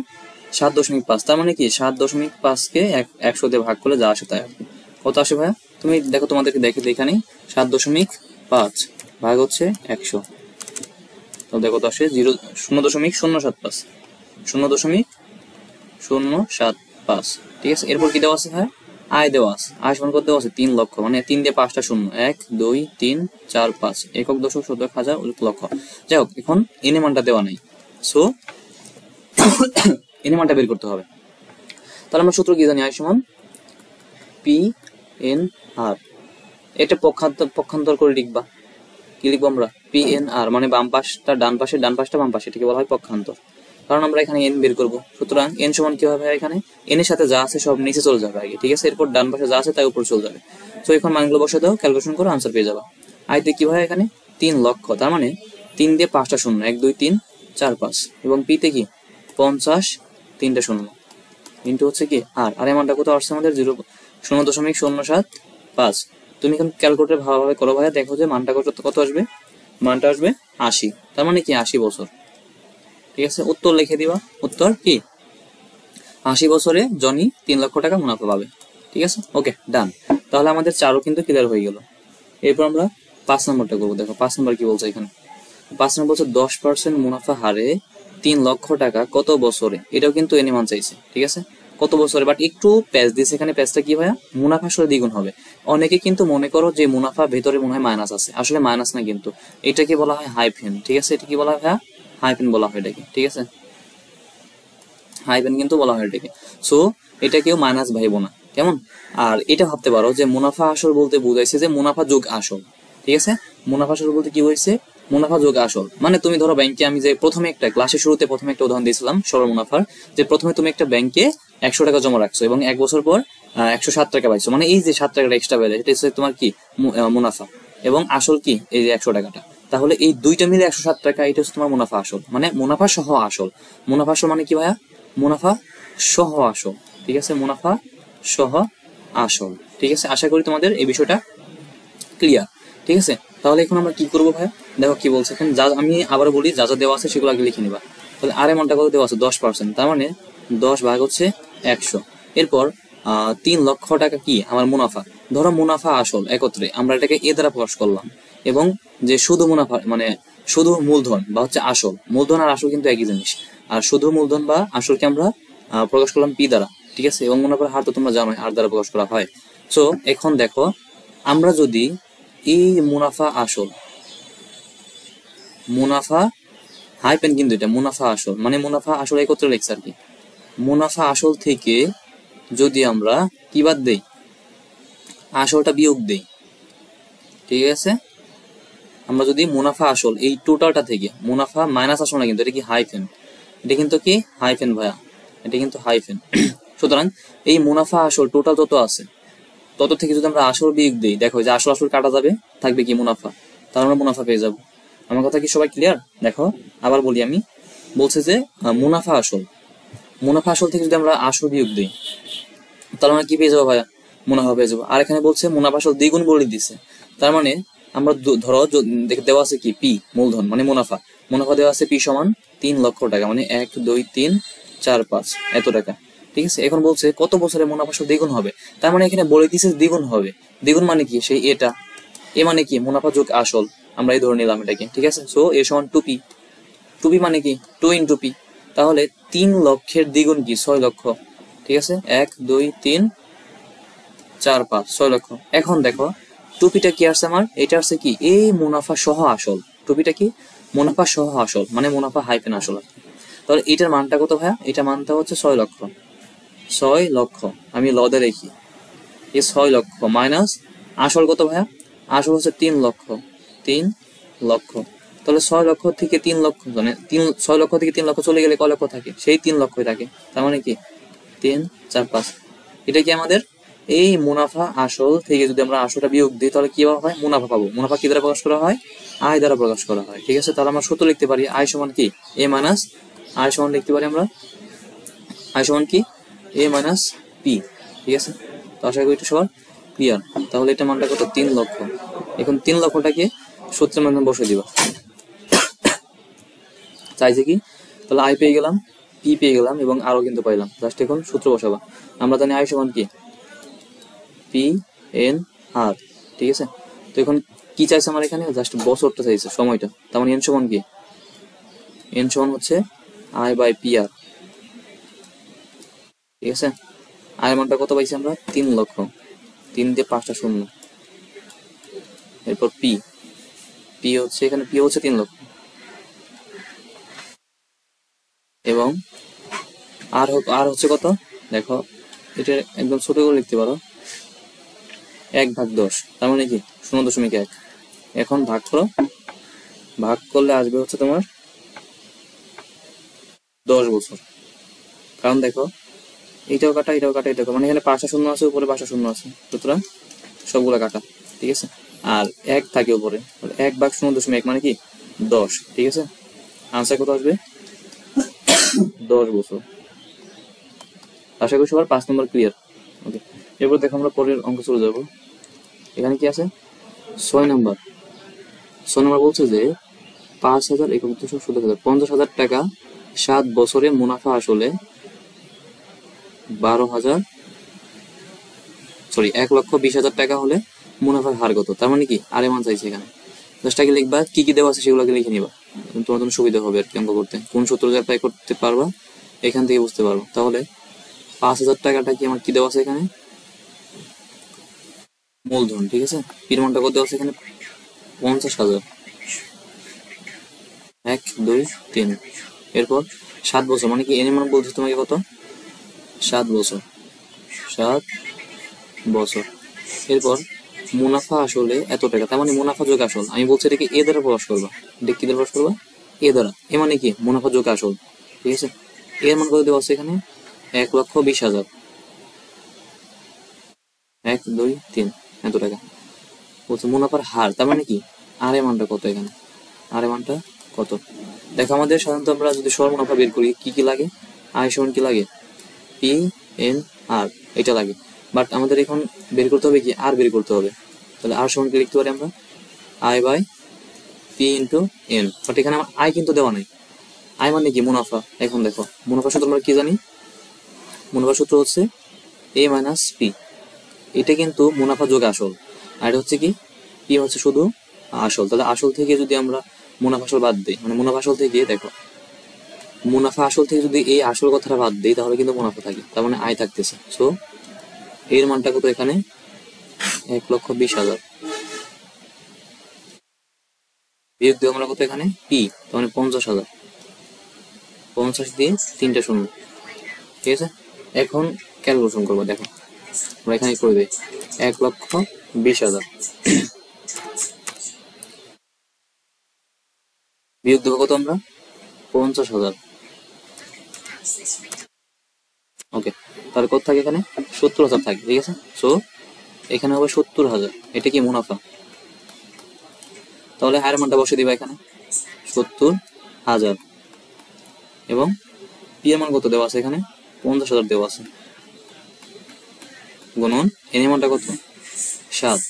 7.5, তার মানে কি 7.5 কে 100 দিয়ে ভাগ করলে যা আসে তাই আসবে, কত আসে ভাইয়া তুমি দেখো, তোমাদেরকে দেখে এখানে 7.5 ভাগ হচ্ছে 100, তো দেখো তো আসে 0.075, 0.075, ঠিক আছে। এরপর কি দেওয়া আছে ভাই আয় দেওয়া আছে, আয় সমান কত দেওয়া আছে 3 লক্ষ, মানে 3 দিয়ে 5টা শূন্য, 1, 2, 3, 4, 5, একক দশক শতক হাজার লক্ষ। যাই হোক এখন এনে মানটা দেওয়া নাই, সো এনে মানটা বের করতে হবে। তাহলে আমরা সূত্র কি জানি, আয় সমান পি এন আর, এটা পক্ষান্তর করে লিখবা, কি লিখবো আমরা পি এন আর, মানে বাম পাশটা ডান পাশে, ডান পাশটা বাম পাশে, এটাকে বলা হয় পক্ষান্তর, কারণ আমরা এখানে এন বের করবো। সুতরাং এন সমান কি হবে এখানে, এন এর সাথে যা আছে সব নিচে চলে যাবে আগে, ঠিক আছে, এরপর ডান পাশে যা আছে তাই উপর চলে যাবে। তো এখন মানগুলো বসে দাও, ক্যালকুলেশন করো, আনসার পেয়ে যাবা। আইতে কি হয় এখানে 3 লক্ষ, তার মানে 3 দিয়ে 5টা শূন্য, 1, 2, 3, 4, 5, এবং পিতে কি 50, 3টা শূন্য, ইন্টু হচ্ছে কি আর এমানটা কত আসছে আমাদের 0.075। তুমি এখন ক্যালকুলেটর ভালোভাবে করো ভাইয়া, দেখো যে মানটা কত আসবে, মানটা আসবে 80, তার মানে কি 80 বছর, ঠিক আছে। উত্তর লিখে দিবা, উত্তর কি 80 বছরে জনি 3 লক্ষ টাকা মুনাফা পাবে, ঠিক আছে। ওকে ডান, তাহলে আমাদের 4ও কিন্তু ক্লিয়ার হয়ে গেল। এরপর আমরা 5 নম্বরটা করবো, দেখো 5 নম্বর কি বলছে এখানে, 5 নম্বর বলছে 10% মুনাফা হারে 3 লক্ষ টাকা কত বছরে, এটাও কিন্তু এনে মান চাইছে, ঠিক আছে, কত বছরে, বাট একটু প্যাচ দিয়েছে এখানে, প্যাচটা কি ভাইয়া মুনাফা আসলে দ্বিগুণ হবে। অনেকে কিন্তু মনে করো যে মুনাফা ভেতরে মনে হয় মাইনাস আছে, আসলে মাইনাস না, কিন্তু এটাকে বলা হয় হাইফেন, ঠিক আছে, এটা কি বলা হয় ভাইয়া হাইফেন বলা হয় এটাকে, ঠিক আছে, হাইফেন কিন্তু বলা হয় এটাকে। সো এটা কেউ মাইনাস ভাইবো না, কেমন। আর এটা ভাবতে পারো যে মুনাফা আসল বলতে বুঝাইছে যে মুনাফা যোগ আসল, ঠিক আছে, মুনাফা আসল বলতে কি হয়েছে মুনাফা যোগ আসল, মানে তুমি ধরো ব্যাংকে, আমি যে প্রথমে একটা ক্লাসের শুরুতে প্রথমে একটা উদাহরণ দিয়েছিলাম সরল মুনাফার, যে প্রথমে তুমি একটা ব্যাংকে 100 টাকা জমা রাখছো এবং 1 বছর পর 107 টাকা পাইছো, মানে এই যে 7 টাকাটা এক্সট্রা বেড়ে, এটা হচ্ছে তোমার কি মুনাফা, এবং আসল কি এই যে 100 টাকাটা, তাহলে এই দুইটা মিলে 107 টাকা, এটা হচ্ছে তোমার মুনাফা আসল, মানে মুনাফা সহ আসল। মুনাফা আসল মানে কি ভাইয়া? মুনাফা সহ আসল, ঠিক আছে, মুনাফা সহ আসল, ঠিক আছে। আশা করি তোমাদের এই বিষয়টা ক্লিয়ার, ঠিক আছে। তাহলে এখন আমরা কি করবো ভাইয়া? দেখো কি বলছে এখানে, যা আমি আবার বলি, যা যা দেওয়া আছে সেগুলো আগে লিখে নিবা। তাহলে আর এমনটা কত দেওয়া আছে? 10%, তার মানে 10 ভাগ হচ্ছে 100। এরপর 3 লক্ষ টাকা কি আমার মুনাফা। ধরো মুনাফা আসল একত্রে আমরা এটাকে এ দ্বারা প্রকাশ করলাম, এবং যে শুধু মুনাফা মানে শুধু মূলধন বা হচ্ছে আসল, মূলধন আর আসল কিন্তু একই জিনিস। আর শুধু মূলধন বা আসলকে আমরা প্রকাশ করলাম পি দ্বারা, ঠিক আছে। এবং মুনাফার হার তো তোমরা জানোই আর দ্বারা প্রকাশ করা হয়। সো এখন দেখো, আমরা যদি এই মুনাফা আসল, মুনাফা হাইপেন কিন্তু এটা মুনাফা আসল, মানে মুনাফা আসল একত্রে লেখছে আর কি। মুনাফা আসল থেকে যদি আমরা কি বাদ দেই? আসলটা বিয়োগ দেই, ঠিক আছে। আমরা যদি মুনাফা আসল এই টোটালটা থেকে মুনাফা মাইনাস আসল না, কিন্তু এটা কি হাইফেন, এটা কিন্তু কি হাইফেন ভাইয়া, এটা কিন্তু হাইফেন। সুতরাং এই মুনাফা আসল টোটাল যত আছে তত থেকে যদি আমরা আসল বিয়োগ দিই, দেখো যে আসল আসল কাটা যাবে, থাকবে কি মুনাফা, তার আমরা মুনাফা পেয়ে যাব। আমার কথা কি সবাই ক্লিয়ার? দেখো আবার বলি আমি, বলছে যে মুনাফা আসল, মুনাফা আসল থেকে যদি আমরা আসল বিয়োগ দিই, তাহলে আমরা কি পেয়ে যাবো ভাইয়া? মুনাফা পেয়ে যাবো। আর এখানে বলছে মুনাফা আসল দ্বিগুণ বলে দিচ্ছে, তার মানে আমরা ধরো দেওয়া আছে কি পি মূলধন মানে মুনাফা, মুনাফা দেওয়া আছে পি সমান 3 লক্ষ টাকা, মানে 1 2 3 4 5 এত টাকা, ঠিক আছে। এখন বলছে কত বছরে মুনাফা আসল দ্বিগুণ হবে, তার মানে এখানে বলে দিচ্ছে দ্বিগুণ হবে। দ্বিগুণ মানে কি? সেই এটা, এ মানে কি মুনাফা যোগ আসল, আমরা এই ধরে নিলাম এটাকে, ঠিক আছে। সো এ সমান 2p, 2p মানে কি 2 ইন্টু পি, তাহলে 3 লক্ষের দ্বিগুণ কি 6 লক্ষ, ঠিক আছে। 1 2 3 4 5 6 লক্ষ। এখন দেখো টুপিটা কি আসছে আমার? এটা আসছে কি এই মুনাফা সহ আসল, টুপিটা কি মুনাফা সহ আসল, মানে মুনাফা হাইফেন আসল। তাহলে এটার মানটা কত ভাইয়া? এটা মানটা হচ্ছে 6 লক্ষ, 6 লক্ষ আমি লদে রেখি, এই 6 লক্ষ মাইনাস আসল কত ভাইয়া? আসল হচ্ছে 3 লক্ষ, 3 লক্ষ। তাহলে 6 লক্ষ থেকে 3 লক্ষ, মানে 6 লক্ষ থেকে 3 লক্ষ চলে গেলে কয় লক্ষ থাকে? সেই 3 লক্ষই থাকে। তার মানে কি 3 4 5, এটা কি আমাদের এই মুনাফা আসল থেকে যদি আমরা আসলটা বিয়োগ দিই, তাহলে কি হয়? মুনাফা পাবো। মুনাফা কি দ্বারা প্রকাশ করা হয়? আয় দ্বারা প্রকাশ করা হয়, ঠিক আছে। তাহলে আমরা সূত্র লিখতে পারি আয় সমান কি এ মাইনাস, আয় সমান লিখতে পারি আমরা আয় সমান কি এ মাইনাস পি, ঠিক আছে। তো আশা করি এটা সবার ক্লিয়ার। তাহলে এটা মানটা কত? 3 লক্ষ। এখন 3 লক্ষটাকে সূত্রের মাধ্যমে বসে দিবা, চাইছে কি? তাহলে আই পেয়ে গেলাম, পি পেয়ে গেলাম, এবং আরো কিন্তু পাইলাম। জাস্ট এখন সূত্র বসাবা। আমরা জানি আই সমান কি পি এন আর, ঠিক আছে। তো এখন কি চাইছে আমার? এখানে জাস্ট বছরটা চাইছে, সময়টা। তার মানে এন সমান কি? এন সমান হচ্ছে আই বাই পি আর, ঠিক আছে। আয়ের মানটা কত পাইছি আমরা? 3 লক্ষ, 3 দিয়ে 5টা শূন্য, এরপর পি, পি হচ্ছে এখানে পি হচ্ছে 3 লক্ষ, এবং আর হচ্ছে কত? দেখো এটা একদম ছোট করে লিখতে পারো, 1/10, তার মানে কি 0.1। এখন ভাগ করো, ভাগ করলে আসবে হচ্ছে তোমার 10 বছর। কারণ দেখো এইটাও কাটা, এটাও কাটা, এটাও, মানে এখানে 5টা শূন্য আছে, উপরে 5টা শূন্য আছে, সুতরাং সবগুলা কাটা, ঠিক আছে। আর 1 থাকে উপরে, 1/0.1 মানে কি 10, ঠিক আছে। আনসার কত আসবে? 10 বছর। আশা করি সবার 5 নম্বর ক্লিয়ার। ওকে, এরপর দেখো আমরা পরের অঙ্ক চলে যাব। এখানে কি আছে? 6 নম্বর। 6 নম্বর বলছে যে 5,000 50,000 টাকা 7 বছরে মুনাফা আসলে 1,20,000 টাকা হলে মুনাফার হার কত? তার মানে কি আরে মান চাইছে এখানে। জাস্ট আগে লিখবা কি কি দেওয়া আছে সেগুলোকে লিখে নিবা, তোমার জন্য সুবিধা হবে আর কি অঙ্ক করতে। কোন সূত্র অ্যাপ্লাই করতে পারবা এখান থেকে বুঝতে পারবো। তাহলে 5,000 টাকাটা কি আমার কি দেওয়া আছে এখানে? মূলধন, ঠিক আছে। পির মানটা কত দেওয়া আছে এখানে? 50,000, 1 2 3। এরপর 7 বছর, মানে কি এর মান বলছে তোমাকে কত? 7 বছর, 7 বছর। এরপর মুনাফা আসলে এত টাকা, তার মানে মুনাফা যোগ আসল। আমি বলছি এটাকে এ দ্বারা প্রকাশ করবা, এটা কি দ্বারা প্রকাশ করবা? এ দ্বারা। এ মানে কি মুনাফা যোগ আসল, ঠিক আছে। এর মান কত দেওয়া আছে এখানে? 1,20,000, 1 2 3 এত টাকা বলছে। মুনাফার হার, তার মানে কি আর এর মানটা কত এখানে? আর এর মানটা কত। দেখো আমাদের সাধারণত আমরা যদি সরল মুনাফা বের করি কি কি লাগে, আয় সমান কি লাগে, পি এন আর, এটা লাগে। বাট আমাদের এখন বের করতে হবে কি, আর বের করতে হবে। তাহলে আর সমান কি লিখতে পারি আমরা, I by P into N. But এখানে আমার আয় কিন্তু দেওয়া নাই। আয় মানে কি, মুনাফা। এখন দেখো মুনাফা সূত্র আমরা কি জানি, মুনাফা সূত্র হচ্ছে এ মাইনাস পি। এটা কিন্তু মুনাফা যোগ আসল, আর এটা হচ্ছে কি, পি হচ্ছে শুধু আসল। তাহলে আসল থেকে যদি আমরা মুনাফা আসল বাদ দিই, মানে মুনাফা আসল থেকে, দেখো মুনাফা আসল থেকে যদি এই আসল কথাটা বাদ দিই তাহলে কিন্তু মুনাফা থাকে, তার মানে আয় থাকতেছে। সো এর মানটা কত এখানে, 1,20,000। বিয়োগ দিয়ে আমরা কত এখানে, পি, তার মানে 50,000। 50 দিয়ে 3টা শূন্য, ঠিক আছে। এখন ক্যালকুলেশন করবো, দেখো আমরা এখানে করে দিই 1,20,000 বিয়োগ দেবো কত আমরা, 50,000। ওকে, তাহলে কত থাকে এখানে, 70,000 থাকে, ঠিক আছে। সো এখানে হবে 70,000, এটা কি মুনাফা। তাহলে আয়ের মানটা বসে দিবা এখানে 70,000, এবং পি এর মান কত দেওয়া আছে এখানে, 50,000 দেওয়া আছে, গুণন এন এর মানটা কত, 7।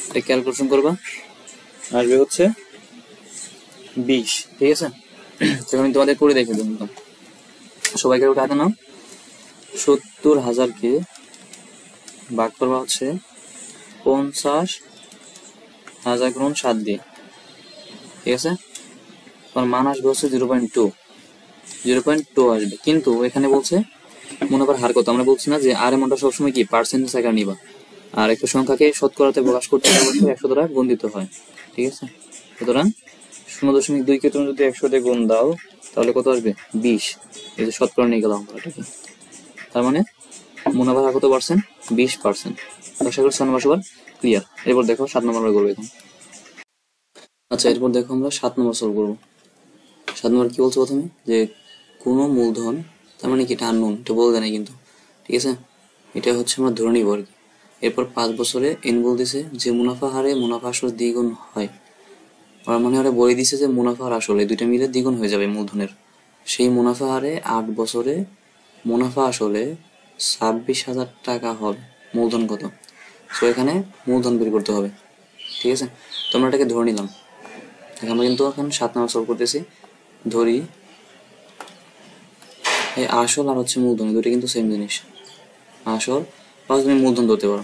এটা ক্যালকুলেশন করবা, আসবে হচ্ছে 20, ঠিক আছে। সেখানে আমি তোমাদের করে দেখে দেবো, সবাইকে ওটা হাতে নাও। 70,000-কে ভাগ করবা হচ্ছে 50,000 গুণন 7 দিয়ে, ঠিক আছে। তোমার মান আসবে হচ্ছে 0.2 আসবে। কিন্তু এখানে বলছে মুনাফার হার কত, আমরা বলছি না যে আর এর মানটা সবসময় কি পার্সেন্টেজ আকারে নিবা, আর একটা সংখ্যাকে শতকরাতে প্রকাশ করতে হলে 100 দ্বারা গুণ দিতে হয়, ঠিক আছে। সুতরাং 0.2 কে তুমি যদি 100 দিয়ে গুণ দাও তাহলে কত আসবে, 20। এই যে শতকরা নিয়ে গেলাম আমরা, ঠিক আছে। তার মানে মুনাফার হার কত পার্সেন্ট, 20%। আশা করি 6 নম্বর সবার ক্লিয়ার। এরপর দেখো 7 নম্বর করবো এখন। আচ্ছা, এরপর দেখো আমরা 7 নম্বর সলভ করবো। 7 নম্বর কি বলছে প্রথমে, যে কোনো মূলধন, তার মানে কি এটা আননোন, এটা বলতে নাই কিন্তু, ঠিক আছে। এটা হচ্ছে আমরা ধরে নিব আর কি। এরপর 5 বছরে এন বলতেছে যে মুনাফা হারে মুনাফা আসল দ্বিগুণ হয়। আর মানে ওরা বলে দিছে যে মুনাফা আর আসলে দুইটা মিলে দ্বিগুণ হয়ে যাবে মূলধনের। সেই মুনাফা হারে 8 বছরে মুনাফা আসলে 26,000 টাকা হবে। মূলধন কত, সো এখানে মূলধন বের করতে হবে, ঠিক আছে। তো আমরা এটাকে ধরে নিলাম। আমরা কিন্তু এখন 7 নম্বর সলভ করতেছি। ধরি এই আসল আর হচ্ছে মূলধন, দুটো কিন্তু সেম জিনিস। আসল বা তুমি মূলধন ধরতে পারো,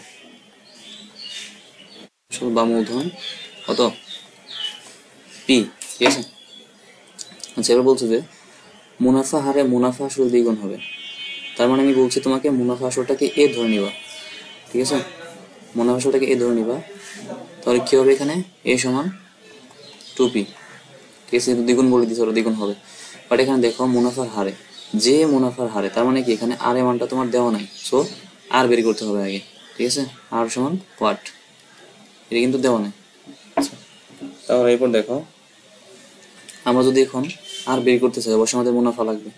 আসল বা মূলধন কত, পি, ঠিক আছে। আচ্ছা, এবার বলছে যে মুনাফা হারে মুনাফা আসল দ্বিগুণ হবে। তার মানে আমি বলছি তোমাকে মুনাফা আসলটাকে এ ধরে নিবা, ঠিক আছে। মুনাফা আসলটাকে এ ধরে নিবা, তাহলে কি হবে এখানে, এ সমান 2p, ঠিক আছে। দ্বিগুণ বলে দিতে, দ্বিগুণ হবে। বাট এখানে দেখো মুনাফার হারে, যে মুনাফার হারে, তার মানে কি এখানে আর এর মানটা তোমার দেওয়া নাই, সো আর বের করতে হবে আগে, ঠিক আছে। আর সমান হোয়াট, এটা কিন্তু দেওয়া নাই। তাহলে এরপর দেখো আমরা যদি এখন আর বের করতে চাই অবশ্যই আমাদের মুনাফা লাগবে।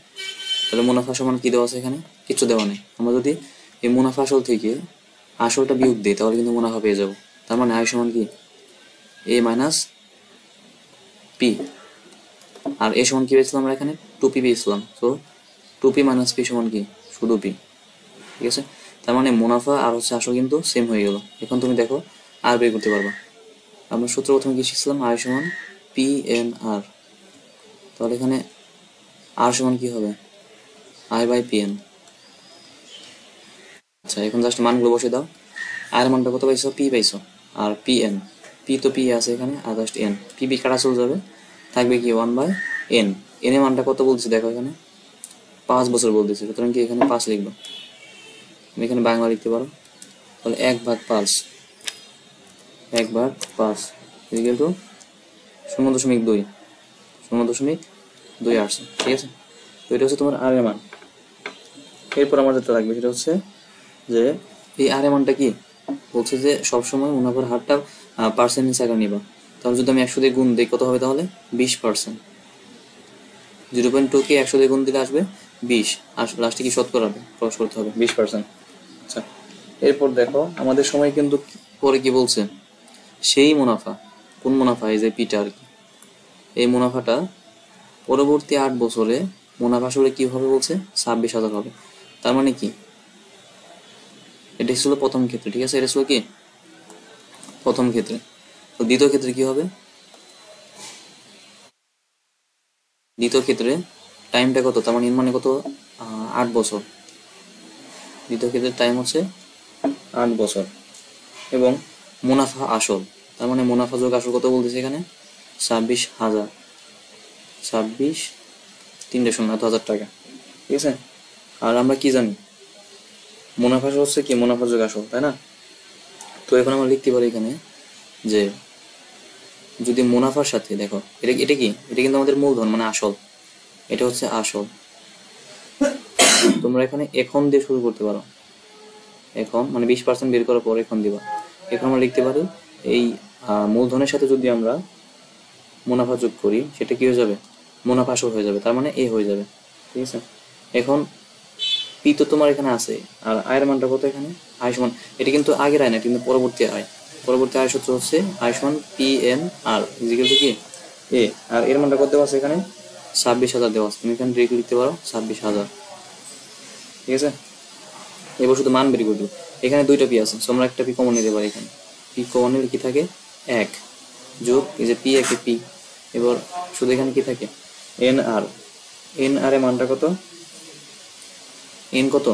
তাহলে মুনাফা সমান কি দেওয়া আছে এখানে, কিছু দেওয়া নেই। আমরা যদি এই মুনাফা আসল থেকে আসলটা বিয়োগ দিই তাহলে কিন্তু মুনাফা পেয়ে যাবো। তার মানে আয় সমান কি, এ মাইনাস পি। আর এ সমান কি পেয়েছিলাম আমরা এখানে, 2p পেয়েছিলাম। তো 2p মাইনাস পি সমান কি, শুধু পি, ঠিক আছে। তার মানে মুনাফা আর হচ্ছে আসল কিন্তু সেম হয়ে গেল। এখন তুমি দেখো আর বের করতে পারবা। আমরা সূত্র প্রথমে কি শিখছিলাম, আয় সমান পি এন আর। তাহলে এখানে আর সমান কি হবে, আই বাই পি এন। আচ্ছা, এখন জাস্ট মানগুলো বসে দাও। আয়ের মানটা কত পাইছো, পি পাইছো, আর পি এন, পি তো পি আছে এখানে, আর জাস্ট এন, পি পি কাটা চলে যাবে, থাকবে কি 1/n। এন এর মানটা কত বলছে দেখো এখানে, 5 বছর বলতেছে। সুতরাং কি এখানে 5 লিখবো, তুমি এখানে বাংলা লিখতে পারো। তাহলে 1/5, 1/5 ইকুয়াল টু 0.2, 0.2 আসছে, ঠিক আছে। তো এটা হচ্ছে তোমার আর এর মান। এরপর আমার যেটা লাগবে সেটা হচ্ছে যে এই আর এর মানটা কি বলছে, যে সবসময় মুনাফার হারটা পার্সেন্টেজ আকারে নিবা। তাহলে যদি আমি 100 দিয়ে গুণ দিই কত হবে তাহলে, 20%। 0.2 কে 100 দিয়ে গুণ দিলে আসবে 20, আর লাস্টে কি শতকরা হবে, প্রকাশ করতে হবে 20%। আচ্ছা, এরপর দেখো আমাদের সময় কিন্তু পরে কি বলছে, সেই মুনাফা, কোন মুনাফা, এই যে পিটা আর কি, এই মুনাফাটা পরবর্তী 8 বছরে মুনাফা আসলে কি হবে বলছে 26,000 হবে। তার মানে কি, এটা ছিল প্রথম ক্ষেত্রে, ঠিক আছে, এটা ছিল কি প্রথম ক্ষেত্রে। তো দ্বিতীয় ক্ষেত্রে কি হবে, দ্বিতীয় ক্ষেত্রে টাইমটা কত, তার মানে কত 8 বছর। দ্বিতীয় ক্ষেত্রে টাইম হচ্ছে 8 বছর এবং মুনাফা আসল, তার মানে মুনাফা যোগ আসল কত বলতেছে এখানে 26,000, 26 3 শূন্য 8,000 টাকা, ঠিক আছে। আর আমরা কি জানি মুনাফা হচ্ছে কি মুনাফা যোগ আসল, তাই না? তো এখন আমরা লিখতে পারি এখানে যে যদি মুনাফার সাথে দেখো এটা এটা কি, এটা কিন্তু আমাদের মূলধন মানে আসল, এটা হচ্ছে আসল। তোমরা এখানে এখন দিয়ে শুরু করতে পারো, এখন মানে 20% বের করার পর এখন দিবা। এখন আমরা লিখতে পারি এই মূলধনের সাথে যদি আমরা মুনাফা যোগ করি সেটা কি হয়ে যাবে, মুনাফা আসল হয়ে যাবে, তার মানে এ হয়ে যাবে, ঠিক আছে। এখন পি তো তোমার এখানে আছে, আর আয়ের মানটা কত এখানে, আয় সমান, এটা কিন্তু আগের আয় না, কিন্তু পরবর্তী আয়, পরবর্তী আয় সূত্র হচ্ছে আয় সমান পি এন আর ইজিক্যাল টু কি এ, আর এর মানটা কত দেওয়া আছে এখানে 26,000 দেওয়া আছে, তুমি এখানে ডিরেক্ট লিখতে পারো 26,000, ঠিক আছে। এবার শুধু মান বের করে দেবো, এখানে দুইটা পি আছে, সো আমরা একটা পি কমন নিতে পারি, এখানে পি কমন নিলে কি থাকে 1 যোগ এই যে পি একে পি, এবার শুধু এখানে কি থাকে এন আর, এন আর এর মানটা কত, এন কত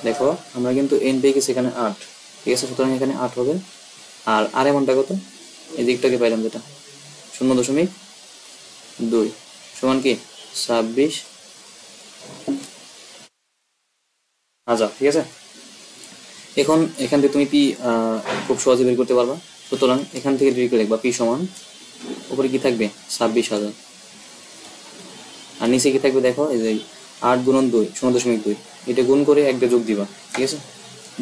দেখো আমরা কিন্তু এন পেয়ে গেছি এখানে 8, ঠিক আছে, সুতরাং এখানে 8 হবে। আর আর এর মানটা কত, এই দিকটাকে পাইলাম যেটা 0.2 সমান কি 26,000, ঠিক আছে। এখন এখান থেকে তুমি পি খুব সহজে বের করতে পারবা, সুতরাং এখান থেকে ডিরেক্ট লিখবা পি সমান উপরে কি থাকবে 26,000 আর নিচে কি থাকবে দেখো এই যে 8 গুণন 2 0.2, এটা গুণ করে একটা যোগ দিবা, ঠিক আছে।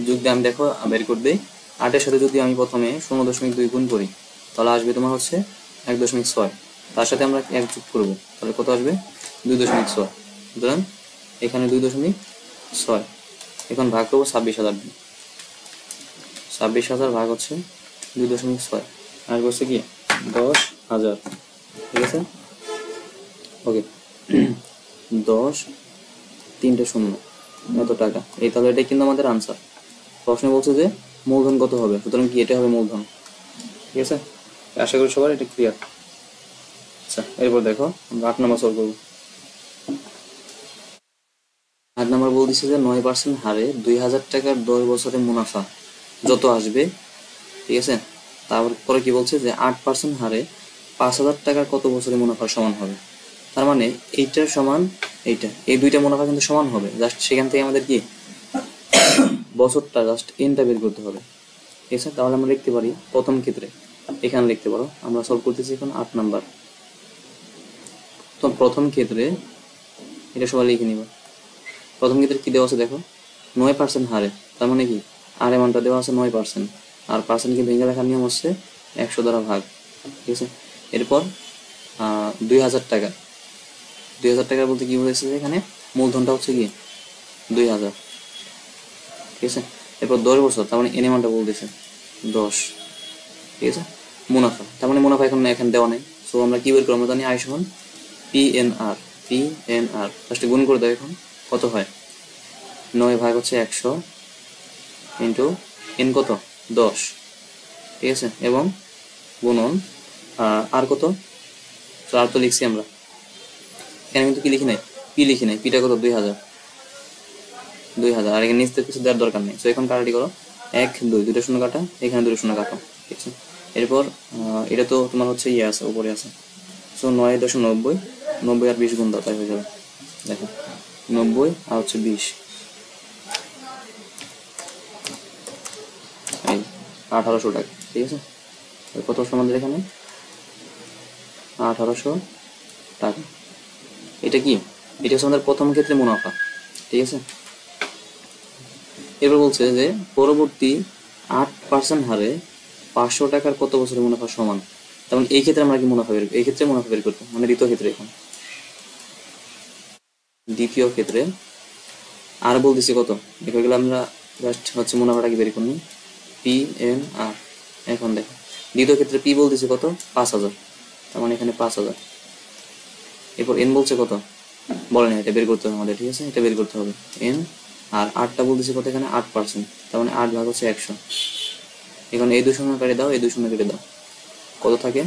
যোগ দিয়ে আমি দেখো বের করে দিই, 8 এর সাথে যদি আমি প্রথমে 0.2 গুণ করি তাহলে আসবে তোমার হচ্ছে 1.6, তার সাথে আমরা 1 যোগ করবো তাহলে কত আসবে 2.6, সুতরাং এখানে 2.6, এখন ভাগ করবো 26,000, 26,000 ভাগ হচ্ছে 2.6 আর হচ্ছে কি 10,000, ঠিক আছে, ওকে। 10 3 শূন্য এত টাকা, এই তাহলে এটাই কিন্তু আমাদের আনসার। প্রশ্নে বলছে যে মূলধন কত হবে, সুতরাং কি এটা হবে মূলধন, ঠিক আছে। আশা করি সবার এটা ক্লিয়ার। আচ্ছা এরপর দেখো আমরা 8 নম্বর সলভ করবো। 8 নম্বর বলতেছে যে 9% হারে 2,000 টাকার 10 বছরে মুনাফা যত আসবে, ঠিক আছে। তারপরে কি বলছে যে 8% হারে 5,000 টাকার কত বছরে মুনাফার সমান হবে, তার মানে এইটার সমান এইটা, এই দুইটা মুনাফা কিন্তু সমান হবে, জাস্ট সেখান থেকে আমাদের কি বছরটা জাস্ট এনটা বের করতে হবে, ঠিক আছে। তাহলে আমরা লিখতে পারি প্রথম ক্ষেত্রে, এখানে লিখতে পারো, আমরা সলভ করতেছি এখন 8 নাম্বার। তো প্রথম ক্ষেত্রে এটা সবাই লিখে নিবা, প্রথম ক্ষেত্রে কি দেওয়া আছে দেখো 9% হারে, তার মানে কি আর এমাউন্টটা দেওয়া আছে 9%, আর পার্সেন্টকে ভেঙে লেখার নিয়ম হচ্ছে 100 দ্বারা ভাগ, ঠিক আছে। এরপর 2,000 টাকা, 2,000 টাকা বলতে কি বলেছে এখানে মূলধনটা হচ্ছে কি 2,000, ঠিক আছে। এরপর 10 বছর, তার মানে এন এমাউন্টটা বলতেছে 10, ঠিক আছে। মুনাফা, তার মানে মুনাফা এখন এখানে দেওয়া নেই, সো আমরা কি বের করবো, আমরা জানি আয় সমান পি এন আর, পি এন আর ফার্স্টে গুণ করে দাও, এখন কত হয় 9 ভাগ হচ্ছে 100 ইন্টু এন কত 10, ঠিক আছে, এবং গুণন আর কত, তো আর তো লিখছি আমরা এখানে কিন্তু কি লিখি নাই, পি লিখি নাই, পিটা কত 2,000, 2,000 আর এখানে নিচ থেকে কিছু দেওয়ার দরকার নেই, তো এখন কাটাটি করো 1 2 দুটো শূন্য কাটা, এখানে দুটো শূন্য কাটো, ঠিক আছে। এরপর এটা তো তোমার হচ্ছে ইয়ে আছে উপরে আছে, সো 9.90, 90 আর 20 গুণ দাও তাই হয়ে যাবে, দেখো 90 আর হচ্ছে 20, এই 1,800 টাকা, ঠিক আছে। কত আমাদের এখানে 1,800 টাকা, এটা কি, এটা হচ্ছে আমাদের প্রথম ক্ষেত্রে মুনাফা, ঠিক আছে। এবার বলছে যে পরবর্তী 8% হারে 500 টাকার কত বছরের মুনাফা সমান, তেমন এই ক্ষেত্রে আমরা কি মুনাফা বের, এই ক্ষেত্রে মুনাফা বের করবো, মানে দ্বিতীয় ক্ষেত্রে, এখন দ্বিতীয় ক্ষেত্রে আর বলতেছি কত, এগুলো আমরা জাস্ট হচ্ছে মুনাফাটাকে বের করি পি এন আর। এখন দেখো দ্বিতীয় ক্ষেত্রে পি বলতেছি কত 5,000, তার মানে এখানে 5,000। এরপর এন বলছে কত, বলে না, এটা বের করতে হবে আমাদের, ঠিক আছে, এটা বের করতে হবে এন। আর 8টা বলতেছে কত, এখানে 8%, তার মানে 8 ভাগ হচ্ছে 100। এখন এই 2 শূন্য কেটে দাও, এই 2 শূন্য কেটে দাও, কত থাকে,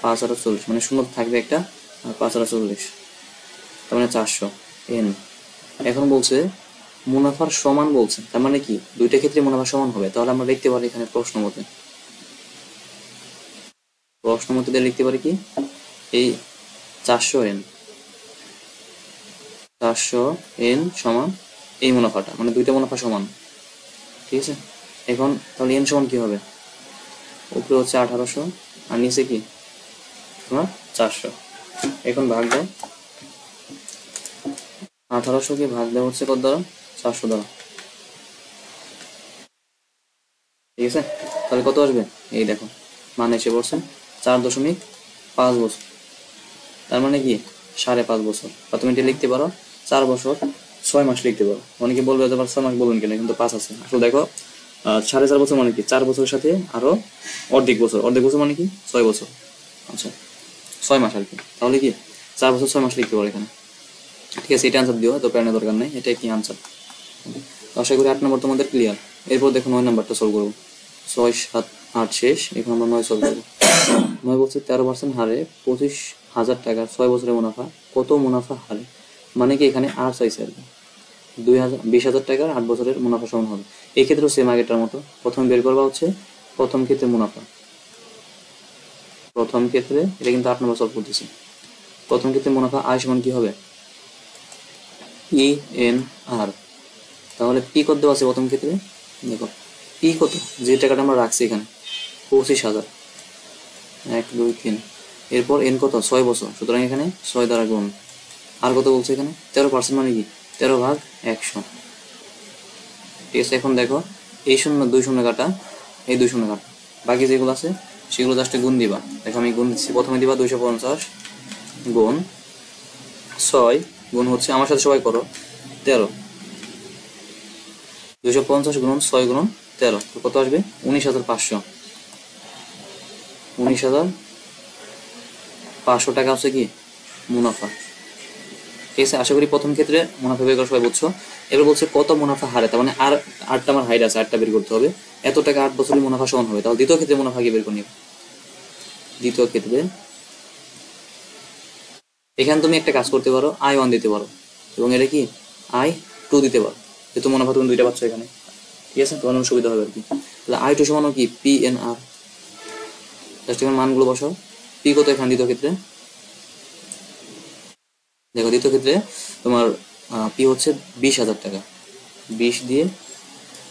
5 আর 40, মানে শূন্য থাকবে একটা, আর 5 আর 40, তার মানে 400 এন। এখন বলছে মুনাফার সমান বলছে, তার মানে কি দুইটা ক্ষেত্রে মুনাফা সমান হবে। তাহলে আমরা লিখতে পারি এখানে প্রশ্ন মতে দিয়ে লিখতে পারি কি, এই 400 এন, 400 এন সমান এই মুনাফাটা, মানে দুইটা মুনাফা সমান, ঠিক আছে। এখন তাহলে এন সমান কি হবে, উপরে হচ্ছে 1800 আর নিচে কি তোমার 400। এখন ভাগ দাও, 1800 কে ভাগ দেওয়া হচ্ছে কত দ্বারা, 400 দ্বারা, ঠিক আছে। তাহলে কত আসবে, এই দেখো মান এসে পড়ছে 4.5 বছর, তার মানে কি 5.5 বছর, বা তুমি এটা লিখতে পারো 4 বছর 6 মাস লিখতে পারো। অনেকে বলবে হয়তো 6 মাস বলবেন কেন, কিন্তু 5 আছে। আসলে দেখো 4.5 বছর মানে কি 4 বছরের সাথে আরো অর্ধেক বছর, অর্ধেক বছর মানে কি 6 বছর, আচ্ছা 6 মাস আর কি। তাহলে কি 4 বছর 6 মাস লিখতে পারো এখানে, ঠিক আছে। এটা আনসার দিও, তো প্যারানোর দরকার নেই, এটা কি আনসার। আশা করি 8 নম্বর তোমাদের ক্লিয়ার। এরপর দেখো 9 নাম্বারটা সলভ করবো। 6, 7, 8 শেষ, এখন আমরা 9 সলভ করবো। 9 বলছে 13% হারে 25,000 টাকার 6 বছরের মুনাফা কত মুনাফা হারে, মানে কি এখানে আর চাইছে আর কি, 20,000 টাকার 8 বছরের মুনাফা সমান হবে। এই ক্ষেত্রেও সেম আগেরটার মতো, প্রথম বের করবা হচ্ছে প্রথম ক্ষেত্রে মুনাফা, প্রথম ক্ষেত্রে এটা কিন্তু 8 নম্বর সলভ করতেছি। প্রথম ক্ষেত্রে মুনাফা আয় সমান কি হবে, ই এন আর, তাহলে পি কত দেওয়া আছে প্রথম ক্ষেত্রে, দেখো পি কত, যে টাকাটা আমরা রাখছি এখানে 25,000, 1, 2, 3। এরপর এন কত, 6 বছর, সুতরাং এখানে 6 দ্বারা গুণ। আর কত বলছে এখানে 13%, মানে কি 13 ভাগ 100, ঠিক আছে। এখন দেখো এই শূন্য 2 শূন্য কাটা, এই 2 শূন্য কাটা, বাকি যেগুলো আছে সেগুলো জাস্ট গুণ দিবা। দেখো আমি গুণ দিচ্ছি, প্রথমে দিবা 250 গুণ 6 গুণ হচ্ছে, আমার সাথে সবাই করো 13, 250 গুণন 6 গুণন 13, তো কত আসবে 19,500, 19,500 টাকা হচ্ছে কি মুনাফা, ঠিক আছে। আশা করি প্রথম ক্ষেত্রে মুনাফা বের করা সবাই বুঝছো। এবার বলছে কত মুনাফা হারে, তার মানে আর 8টা আমার হাইড আছে, 8টা বের করতে হবে, এত টাকা 8 বছরের মুনাফা সমান হবে। তাহলে দ্বিতীয় ক্ষেত্রে মুনাফা কি বের করে নিবে, দ্বিতীয় ক্ষেত্রে এখানে তুমি একটা কাজ করতে পারো, I1 দিতে পারো, এবং এটা কি I2 দিতে পারো, যেহেতু মুনাফা তুমি দুইটা পাচ্ছ এখানে, ঠিক আছে, তোমার সুবিধা হবে আর কি। তাহলে I2 সমান কি পি এন আর, জাস্ট এখানে মানগুলো বসাও। পি কত এখানে দ্বিতীয় ক্ষেত্রে, দেখো দ্বিতীয় ক্ষেত্রে তোমার পি হচ্ছে 20,000 টাকা, 20 দিয়ে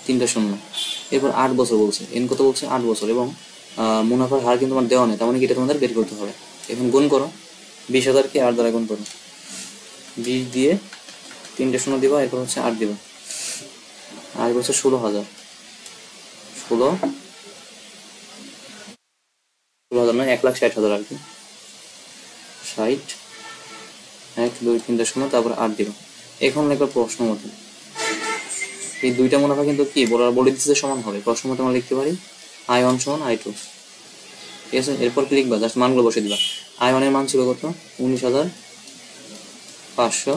3টা শূন্য, এরপর 8 বছর বলছে, এন কত বলছে 8 বছর, এবং মুনাফার হার কিন্তু তোমার দেওয়া নেই, তার মানে কি এটা তোমাদের বের করতে হবে। এখন গুণ করো, 20,000-কে 8 দ্বারা গুণ করো, 20 দিয়ে 3টে শূন্য দিবা, এরপর হচ্ছে 8 দিবা, 8 বছর 16,000, 16,000 নয় 1,60,000 আর কি, 60, 1, 2, 3টে শূন্য, তারপর 8 দিবা। এখন লিখবা প্রশ্ন মতে, এই দুইটা মুনাফা কিন্তু কি বলে দিচ্ছে সমান হবে, প্রশ্ন মতে আমরা লিখতে পারি I1 সমান I2, ঠিক আছে। এরপর কি লিখবা, জাস্ট মানগুলো বসে দিবা। I1 এর মান ছিল কত 19,500,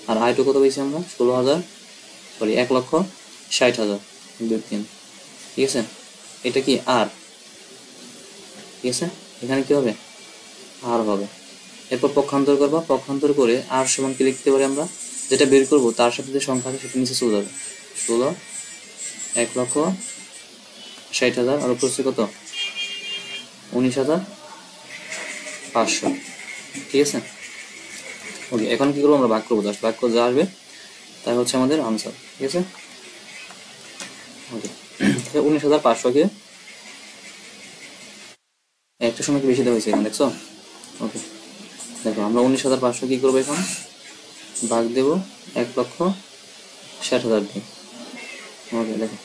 আর I2 কত পেয়েছি আমরা 16,000, সরি 1,60,000, 2, 3, ঠিক আছে। এটা কি আর, ঠিক আছে, এখানে কি হবে আর হবে। এরপর পক্ষান্তর করবা, পক্ষান্তর করে আর সমান কি লিখতে পারি আমরা, যেটা বের করবো তার সাথে যে সংখ্যা আছে সেটা নিচে চলে যাবে, 16, 1,60,000, আর উপর হচ্ছে কত 19,500, ঠিক আছে। ওকে, এখন কি করবো আমরা, ভাগ করবো, জাস্ট ভাগ করে যা আসবে তাই হচ্ছে আমাদের আনসার, ঠিক আছে। ওকে, 19,500-কে একটা সময় কি বেশি দেওয়া হয়েছে এখানে, দেখছো। ওকে, দেখো আমরা 19,500 কি করবো, এখন ভাগ দেব 1,60,000 দিয়ে। ওকে, দেখো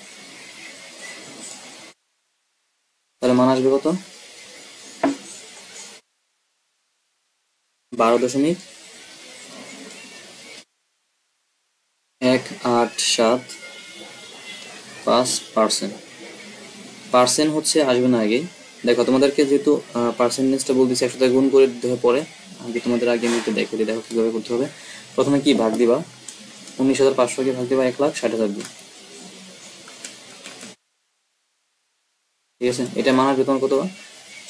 তাহলে মান আসবে কত, 12.187,5%। পার্সেন্ট হচ্ছে আসবে না আগে, দেখো তোমাদেরকে যেহেতু পার্সেন্টেজটা বলতেছি 100 দিয়ে গুণ করে দিতে হবে পরে, আগে তোমাদের আগে আমি একটু দেখে দিই, দেখো কিভাবে করতে হবে। প্রথমে কি ভাগ দিবা, 19,500 কে ভাগ দিবা 1,60,000 দিয়ে, ঠিক আছে। এটা মানার বেতন কত?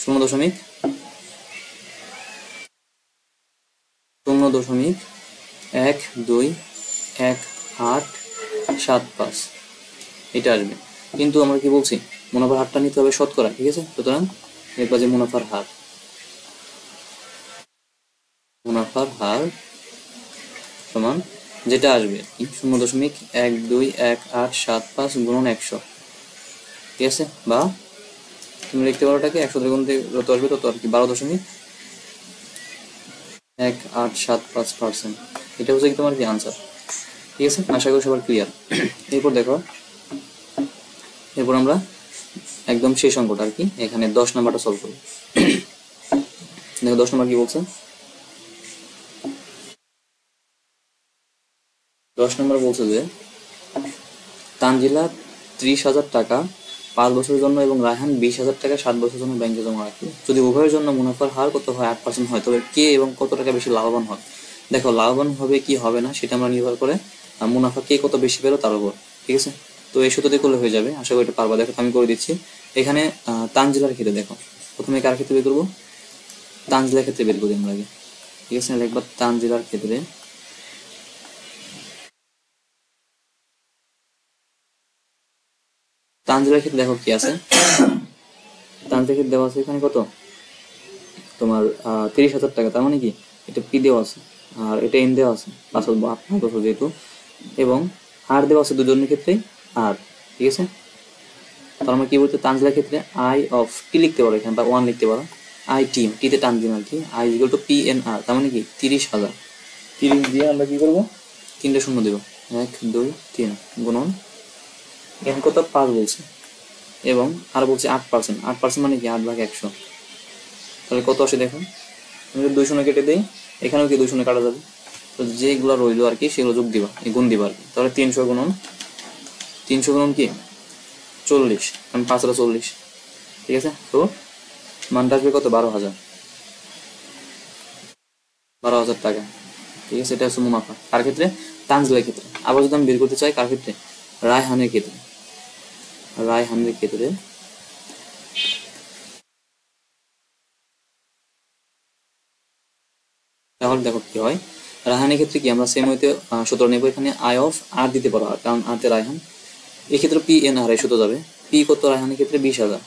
0.0.121875 এটা আসবে। কিন্তু আমরা কি বলছি, মুনাফার হারটা নিতে হবে শতকরা, ঠিক আছে। সুতরাং দেখবা যে মুনাফার হার সমান যেটা আসবে 0.121875 গুণন 100, ঠিক আছে। বা তুমি লিখতে পারো এটাকে 100 দিয়ে গুণ দিয়ে যত আসবে তত আর কি 12.1875%। এটা হচ্ছে কি তোমার কি আনসার, ঠিক আছে। আশা করি সবার ক্লিয়ার। এরপর দেখো, এরপর আমরা একদম শেষ অঙ্কটা আর কি, এখানে 10 নাম্বারটা সলভ করব। দেখো 10 নাম্বার কি বলছে। 10 নাম্বার বলছে যে তানজিলা 30,000 টাকা 5 বছরের জন্য এবং রায়হান 20,000 টাকা 7 বছরের জন্য ব্যাংকে জমা রাখবে। যদি উভয়ের জন্য মুনাফার হার কত হয়, 8% হয়, তবে কে এবং কত টাকা বেশি লাভবান হয়। দেখো লাভবান হবে কি হবে না সেটা আমরা নির্ভর করে মুনাফা কে কত বেশি পেলো তার উপর, ঠিক আছে। তো এই সূত্র দিয়ে করলে হয়ে যাবে, আশা করি এটা পারবা। দেখো আমি করে দিচ্ছি। এখানে তানজিলার ক্ষেত্রে দেখো, প্রথমে কার ক্ষেত্রে বের করবো, তানজিলার ক্ষেত্রে বের করি আমরা আগে, ঠিক আছে। একবার তানজিলার ক্ষেত্রে দেখো কি আছে। তানজিলার ক্ষেত্রে দেওয়া আছে এখানে কত তোমার 30,000 টাকা, তার মানে কি এটা পি দেওয়া আছে আর এটা এন দেওয়া আছে 5 বছর যেহেতু, এবং আর দেওয়া আছে দুজনের ক্ষেত্রে আর, ঠিক আছে। তো আমরা কি বলতে, তানজিলার ক্ষেত্রে আই অফ টি লিখতে পারো এখানে, বা 1 লিখতে পারো, আই টি টিতে টান দিন আর কি, I equal to P N R, তার মানে কি 30,000। 30 দিয়ে আমরা কি করবো, 3টে শূন্য দেবো, 1 2 3 গুণন এন কত 5 বলছে, এবং আর বলছে 8%। 8% মানে কি 8/100, তাহলে কত আসে দেখো। আমি যদি 2 শূন্য কেটে দিই, এখানেও কি 2 শূন্য কাটা যাবে, তো যেগুলো রইলো আর কি সেগুলো যোগ দিবা, গুণ দিবা আর কি। তাহলে 300 গুণন কি 40, কারণ 5 আর 40, ঠিক আছে। তো মানটা আসবে কত, 12,000 টাকা, ঠিক আছে। এটা হচ্ছে মুনাফা কার ক্ষেত্রে, তানজিলার ক্ষেত্রে। আবার যদি আমি বের করতে চাই কার ক্ষেত্রে, রায়হানের ক্ষেত্রে, তাহলে দেখো কি হয়। রায়হানের ক্ষেত্রে কি আমরা সেম হইতে সূত্র নেব, এখানে আই অফ আর দিতে পারো, কারণ আরতে রায়হান, এক্ষেত্রে পি এন আর এই সূত্র যাবে। পি কত রায়হানের ক্ষেত্রে 20,000,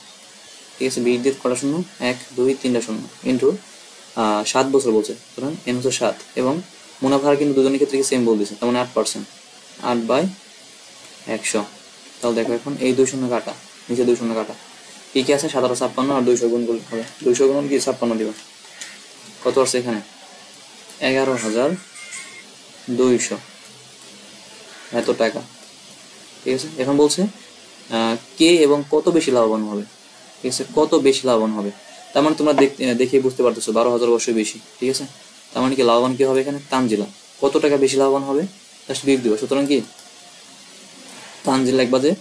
ঠিক আছে। 20 দিয়ে কটা শূন্য, 1 2 3টা শূন্য, ইন্টু 7 বছর বলছে, সুতরাং এন হচ্ছে 7, এবং মুনাফা কিন্তু দুজনের ক্ষেত্রে কি সেম বলতেছে, তার মানে 8%, 8/100। তাহলে দেখো এখন এই 2 শূন্য কাটা, নিচে 2 শূন্য কাটা, কি কি আছে 1756 আর 200 গুণ করলে হবে, 200 গুণ কি 56 দিবা, কত আসছে এখানে 11,200 এত টাকা, ঠিক আছে। এখন বলছে কে এবং কত বেশি লাভবান হবে, ঠিক আছে, কত বেশি লাভবান হবে। তার মানে তোমরা দেখে বুঝতে পারতেছো 12,000 অবশ্যই বেশি, ঠিক আছে। তার মানে কি লাভবান কি হবে এখানে, তানজিলা কত টাকা বেশি লাভবান হবে জাস্ট বিয়োগ দিব। সুতরাং কি তানজিলা একবার যে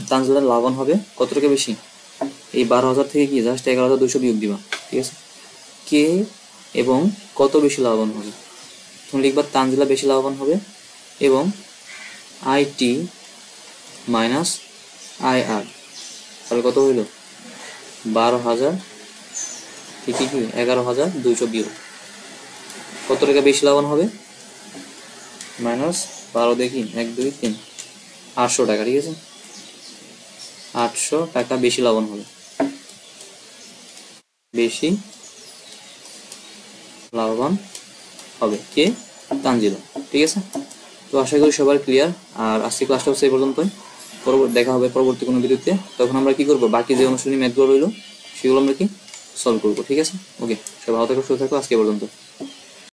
তানজিলার লাভবান হবে কত টাকা বেশি, এই 12,000 থেকে কি জাস্ট 11,200 বিয়োগ দিবা, ঠিক আছে। কে এবং কত বেশি লাভবান হবে, তুমি লিখবা তানজিলা বেশি লাভবান হবে, এবং আইটি মাইনাস আই আর, তাহলে কত হইল 12,000 থেকে কি 11,200 বিয়োগ, কত টাকা বেশি লাভবান হবে, মাইনাস 12 দেখি 1 2 3 800 টাকা, ঠিক আছে। 800 টাকা বেশি লাভবান হবে, বেশি লাভবান হবে কে, তানজিলা, ঠিক আছে। তো আশা করি সবার ক্লিয়ার। আর আজকে ক্লাসটা হচ্ছে এই পর্যন্তই, দেখা হবে পরবর্তী কোনো ভিডিওতে। তখন আমরা কি করবো, বাকি যে অনুশীলনী ম্যাথগুলো রইলো সেগুলো আমরা কি সলভ করবো, ঠিক আছে। ওকে, সবাই ভালো থাকো, সুস্থ থাকো, আজকে পর্যন্ত।